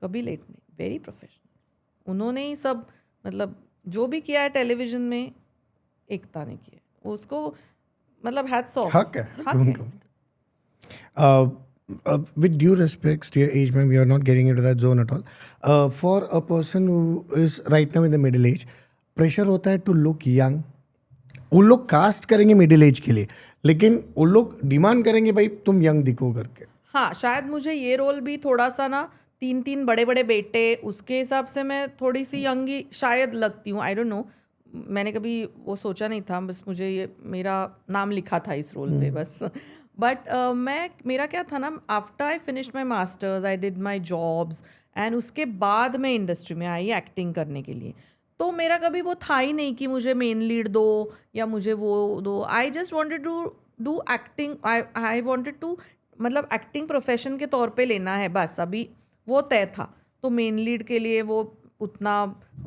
S2: कभी लेट नहीं। Very professional. उन्होंने ही सब, मतलब जो भी किया है टेलीविजन में, एकता ने किया है उसको, मतलब हैट्स ऑफ।
S1: हक है। With due respects to your age, man, we are not getting into that zone at all. For a person who is right now in the middle age, pressure होता है to look young. उन लोग cast करेंगे middle age के लिए, लेकिन उन लोग डिमांड करेंगे भाई तुम यंग दिखो करके।
S2: हाँ, शायद मुझे ये रोल भी थोड़ा सा ना 3 बड़े बड़े बेटे, उसके हिसाब से मैं थोड़ी सी यंग ही शायद लगती हूँ, आई डोंट नो। मैंने कभी वो सोचा नहीं था, बस मुझे ये मेरा नाम लिखा था इस रोल पे बस। बट मैं मेरा क्या था ना, after I finished my masters I did my jobs and उसके बाद मैं इंडस्ट्री में आई एक्टिंग करने के लिए। तो मेरा कभी वो था ही नहीं कि मुझे मेन लीड दो या मुझे वो दो। I just wanted to do acting, I wanted to, मतलब एक्टिंग प्रोफेशन के तौर पे लेना है बस, अभी वो तय था। तो मेन लीड के लिए वो उतना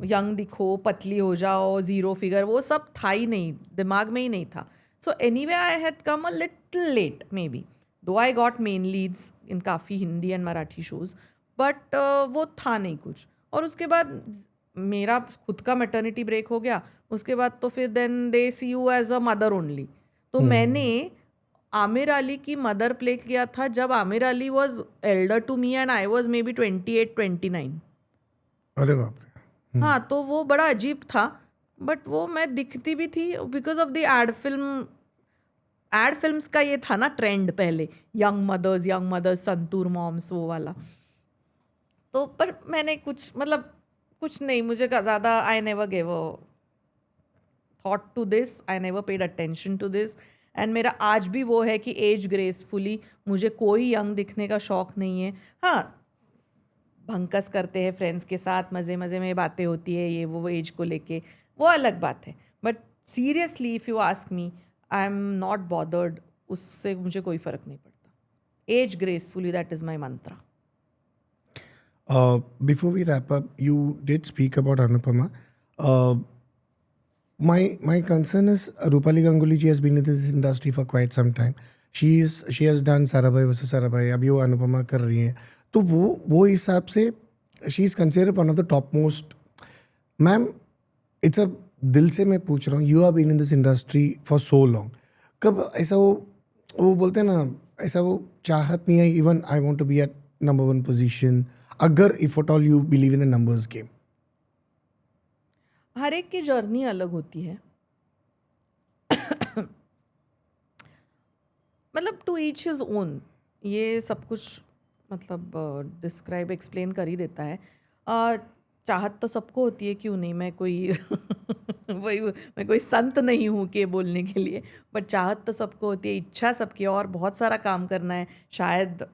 S2: यंग दिखो, पतली हो जाओ, ज़ीरो फिगर, वो सब था ही नहीं, दिमाग में ही नहीं था। So anyway I had come a little late maybe, though I got main leads in काफ़ी Hindi and Marathi shows, but वो था नहीं कुछ। और उसके बाद मेरा खुद का मैटरनिटी ब्रेक हो गया, उसके बाद तो फिर then they see you as a mother only. तो मैंने आमिर अली की मदर प्ले किया था जब Aamir Ali was elder to me and I was maybe 28-29।
S1: अरे बाप रे।
S2: हाँ, तो वो बड़ा अजीब था, बट वो मैं दिखती भी थी because of the ad films का ये था ना ट्रेंड पहले, यंग मदर्स, संतूर मॉम्स, वो वाला। तो पर मैंने कुछ, मतलब कुछ नहीं, मुझे ज़्यादा I never gave a thought to this, I never paid attention to this. And मेरा आज भी वो है कि एज ग्रेसफुली, मुझे कोई यंग दिखने का शौक नहीं है। हाँ, भंकस करते हैं फ्रेंड्स के साथ, मज़े मज़े में बातें होती है ये वो एज को लेके, वो अलग बात है। But seriously if you ask me, I am not bothered, उससे मुझे कोई फ़र्क नहीं पड़ता। Age gracefully, that is my mantra.
S1: Before we wrap up, you did speak about Anupama. My concern is Rupali Ganguly ji has been in this industry for quite some time. She has done Sarabhai versus Sarabhai. अभी वो अनुपमा कर रही हैं, तो वो हिसाब से she is considered one of the top most. Ma'am, it's a दिल से मैं पूछ रहा हूँ, you have been in this industry for so long, कब ऐसा वो बोलते हैं ना, ऐसा वो चाहत नहीं है, even I want to be at number 1 position, अगर if at all you believe in the numbers game?
S2: हर एक की जर्नी अलग होती है, मतलब टू ईच हिज ओन, ये सब कुछ मतलब डिस्क्राइब एक्सप्लेन कर ही देता है। चाहत तो सबको होती है, क्यों नहीं, मैं कोई मैं कोई संत नहीं हूँ कि बोलने के लिए, बट चाहत तो सबको होती है, इच्छा सबकी, और बहुत सारा काम करना है। शायद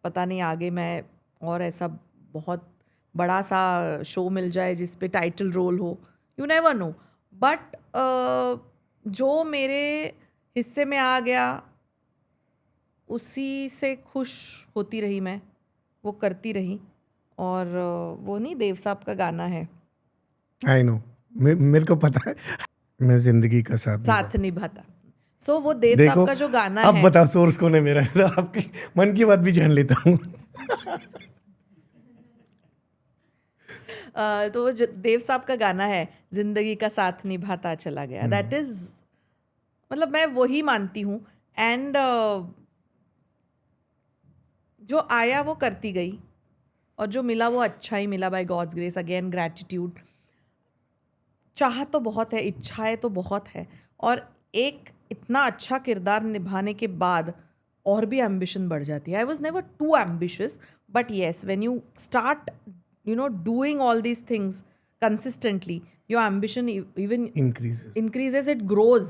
S2: पता नहीं आगे मैं और ऐसा बहुत बड़ा सा शो मिल जाए जिस पे टाइटल रोल हो, यू नेवर नो। बट जो मेरे हिस्से में आ गया उसी से खुश होती रही मैं, वो करती रही। और वो नहीं, देव साहब का गाना है,
S1: आई नो, मेरे को पता है, मैं जिंदगी का साथ
S2: निभाता। सो वो देव
S1: देखो,
S2: साहब का जो गाना
S1: अब
S2: है,
S1: बताओ सोर्स कौन है मेरा, तो आपकी मन की बात भी जान लेता हूँ।
S2: तो वो जो देव साहब का गाना है, जिंदगी का साथ निभाता चला गया, दैट इज, मतलब मैं वही मानती हूँ। एंड जो आया वो करती गई, और जो मिला वो अच्छा ही मिला, by God's grace, again gratitude. चाह तो बहुत है, इच्छाएं तो बहुत है, और एक इतना अच्छा किरदार निभाने के बाद और भी एम्बिशन बढ़ जाती है। I was never too ambitious, but yes, when you start doing all these things consistently, your ambition even increases, it grows.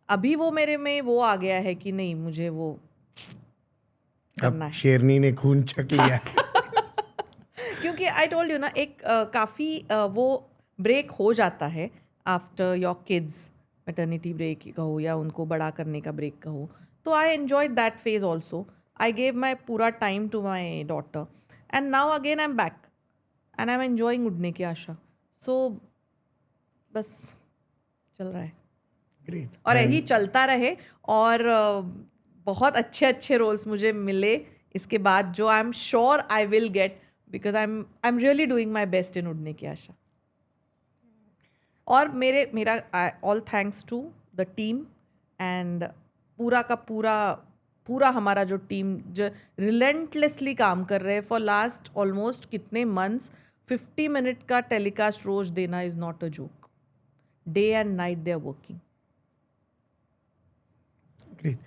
S2: अभी वो मेरे में वो आ गया है कि नहीं, मुझे वो करना है।
S1: शेरनी ने खून चख लिया।
S2: क्योंकि आई टोल्ड यू ना, एक काफ़ी वो ब्रेक हो जाता है after your kids, maternity break कहो या उनको बड़ा करने का ब्रेक कहो। तो I enjoyed that phase also, I gave my पूरा time to my daughter, and now again I am back and I am enjoying Udne Ki आशा। सो बस चल रहा है,
S1: ग्रेट,
S2: और यही चलता रहे, और बहुत अच्छे अच्छे रोल्स मुझे मिले इसके बाद, जो I am sure I will get, because I am really doing my best in Udne Ki Asha. और मेरा all thanks to the team, and पूरा का पूरा हमारा जो टीम जो रिलेंटलेसली काम कर रहे हैं फॉर लास्ट ऑलमोस्ट कितने मंथ्स, 50 मिनट का टेलीकास्ट रोज देना is not a joke, day and night they are working.
S1: Great.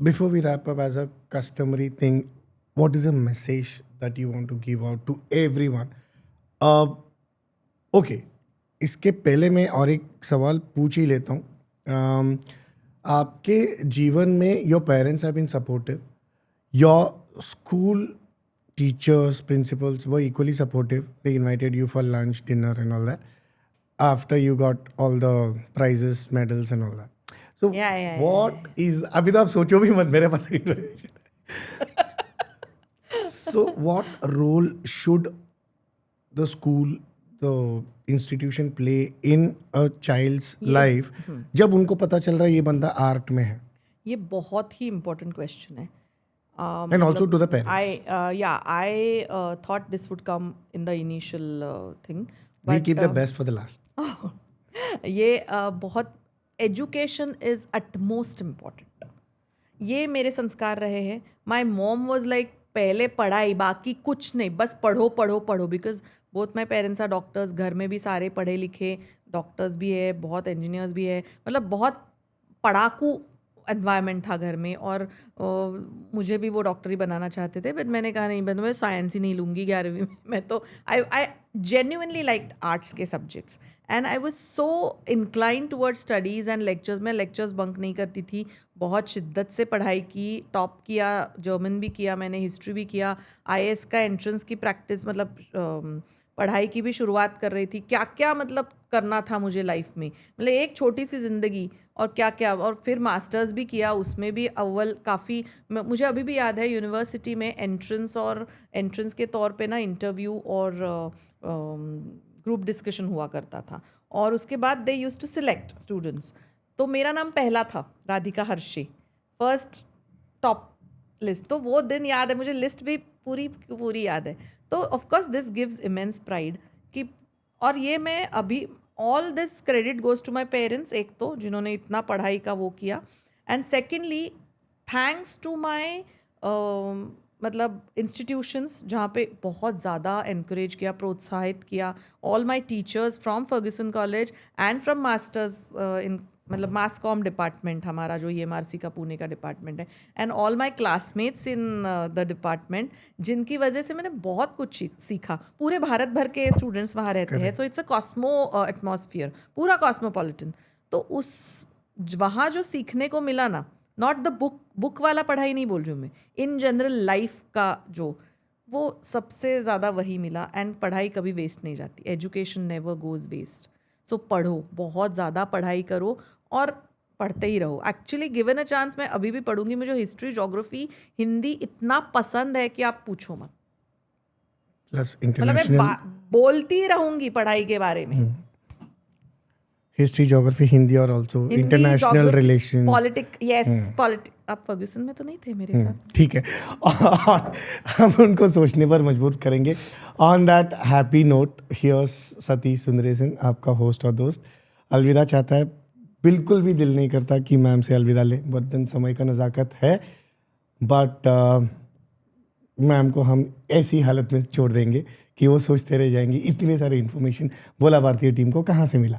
S1: Before we wrap up, as a customary thing, what is a message that you want to give out to everyone? Okay, इसके पहले मैं और एक सवाल पूछ ही लेता हूँ. आपके जीवन में your parents have been supportive, your school teachers, principals were equally supportive. They invited you for lunch, dinner and all that after you got all the prizes, medals and all that. So what is, अभी तो आप सोचो भी मत, मेरे पास information है. So what role should the school, the institution play in a child's life जब उनको पता चल रहा है ये बंदा आर्ट में है?
S2: ये बहुत ही इम्पोर्टेंट क्वेश्चन है.
S1: And also to the parents.
S2: I thought this would come in the initial thing.
S1: We keep the best for the last.
S2: ये बहुत एजुकेशन इज utmost इम्पॉर्टेंट. ये मेरे संस्कार रहे हैं. माई मॉम वॉज लाइक पहले पढ़ाई, बाकी कुछ नहीं, बस पढ़ो पढ़ो पढ़ो. Because both my parents are doctors. घर में भी सारे पढ़े लिखे डॉक्टर्स भी है, बहुत इंजीनियर्स भी है. मतलब बहुत पढ़ाकू एनवायरनमेंट था घर में. और मुझे भी वो डॉक्टर ही बनाना चाहते थे, बट मैंने कहा नहीं, मैं साइंस ही नहीं लूँगी 11वीं में. मैं तो आई जेन्युइनली लाइक्ड आर्ट्स के subjects and I was so incline toward studies and lectures. मैं लेक्चर्स बंक नहीं करती थी, बहुत शिद्दत से पढ़ाई की, टॉप किया, जर्मन भी किया मैंने, हिस्ट्री भी किया, IAS का एंट्रेंस की प्रैक्टिस, मतलब पढ़ाई की भी शुरुआत कर रही थी. क्या क्या मतलब करना था मुझे लाइफ में, मतलब एक छोटी सी ज़िंदगी और क्या क्या. और फिर मास्टर्स भी किया, उसमें भी अव्वल काफ़ी. मुझे अभी भी याद है यूनिवर्सिटी में एंट्रेंस के तौर पे ना इंटरव्यू और ग्रुप डिस्कशन हुआ करता था. और उसके बाद they used to select students. तो मेरा नाम पहला था, Radhika Harshe, first top list. तो वो दिन याद है मुझे, लिस्ट भी पूरी याद है. तो of course this gives immense pride कि, और ये मैं अभी all this credit goes to my parents. एक तो जिन्होंने इतना पढ़ाई का वो किया, and secondly thanks to my मतलब इंस्टीट्यूशंस जहाँ पे बहुत ज़्यादा इनकरेज किया, प्रोत्साहित किया. All my teachers from Fergusson college and from masters in, मतलब मास कॉम डिपार्टमेंट हमारा जो EMRC का पुणे का डिपार्टमेंट है, and all my classmates in the department, जिनकी वजह से मैंने बहुत कुछ सीखा. पूरे भारत भर के स्टूडेंट्स वहाँ रहते हैं, तो इट्स अ कॉस्मो एटमॉस्फियर, पूरा कॉस्मोपॉलिटन. तो उस वहाँ जो सीखने को मिला ना, नॉट द बुक वाला पढ़ाई नहीं बोल रही हूँ मैं, इन जनरल लाइफ का जो, वो सबसे ज़्यादा वही मिला. एंड पढ़ाई कभी वेस्ट नहीं जाती, एजुकेशन नेवर गोज़ वेस्ट. सो पढ़ो, बहुत ज़्यादा पढ़ाई करो और पढ़ते ही रहो. एक्चुअली गिवन अ चांस मैं अभी भी पढ़ूंगी. मुझे हिस्ट्री, ज्योग्राफी, हिंदी इतना पसंद है कि आप पूछो मत.
S1: प्लस
S2: मतलब
S1: इंटरनेशनल,
S2: मैं बोलती रहूंगी पढ़ाई के बारे में.
S1: हिस्ट्री, ज्योग्राफी, हिंदी और also international relations,
S2: politic. Yes, politic. आप फर्ग्यूसन में तो नहीं थे मेरे साथ.
S1: ठीक है. और हम उनको सोचने पर मजबूर करेंगे. On that happy note, here's Satish Sundaresan, आपका होस्ट और दोस्त, अलविदा चाहता है. बिल्कुल भी दिल नहीं करता कि मैम से अलविदा लें, बट दिन समय का नज़ाकत है. बट मैम को हम ऐसी हालत में छोड़ देंगे कि वो सोचते रह जाएंगे इतने सारे इन्फॉर्मेशन बोला भारतीय टीम को कहाँ से मिला.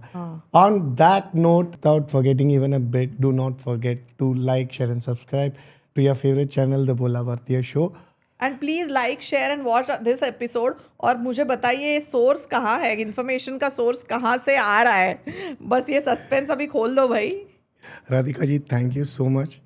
S1: On that note, without forgetting even a bit, do not forget to like, share and subscribe to your favourite channel the Bola Bharatiya show.
S2: And please like, share and watch this episode. और मुझे बताइए source कहाँ है, information का source कहाँ से आ रहा है. बस ये सस्पेंस अभी खोल दो भाई.
S1: Radhika ji, thank you so much.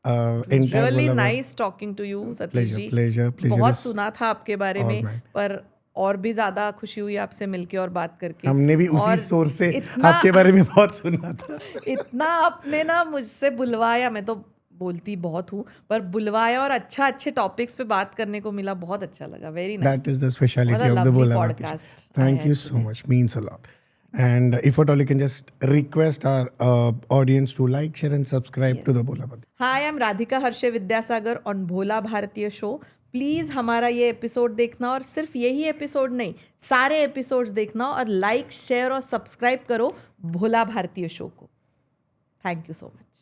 S2: Really nice talking to you Satish ji.
S1: Pleasure.
S2: बहुत सुना था आपके बारे में, पर और भी ज़्यादा खुशी हुई आपसे मिलके और बात करके.
S1: हमने भी उसी सोर्स से आपके बारे में बहुत सुना था.
S2: इतना आपने ना मुझसे बुलवाया, मैं तो बोलती बहुत हूँ, पर बुलवाया और अच्छे टॉपिक्स पे बात करने को मिला, बहुत अच्छा लगा. Very nice.
S1: That is the speciality of the Bola podcast. Thank you so much. Means a lot. And if at all you can just request our audience to like, share and subscribe to the Bola podcast.
S2: Hi, I'm Radhika Harshe Vidyasagar on भोला भारतीय show. Please हमारा ये episode देखना, और सिर्फ यही episode नहीं, सारे episodes देखना, और लाइक, शेयर और सब्सक्राइब करो भोला भारतीय शो को. Thank you so much.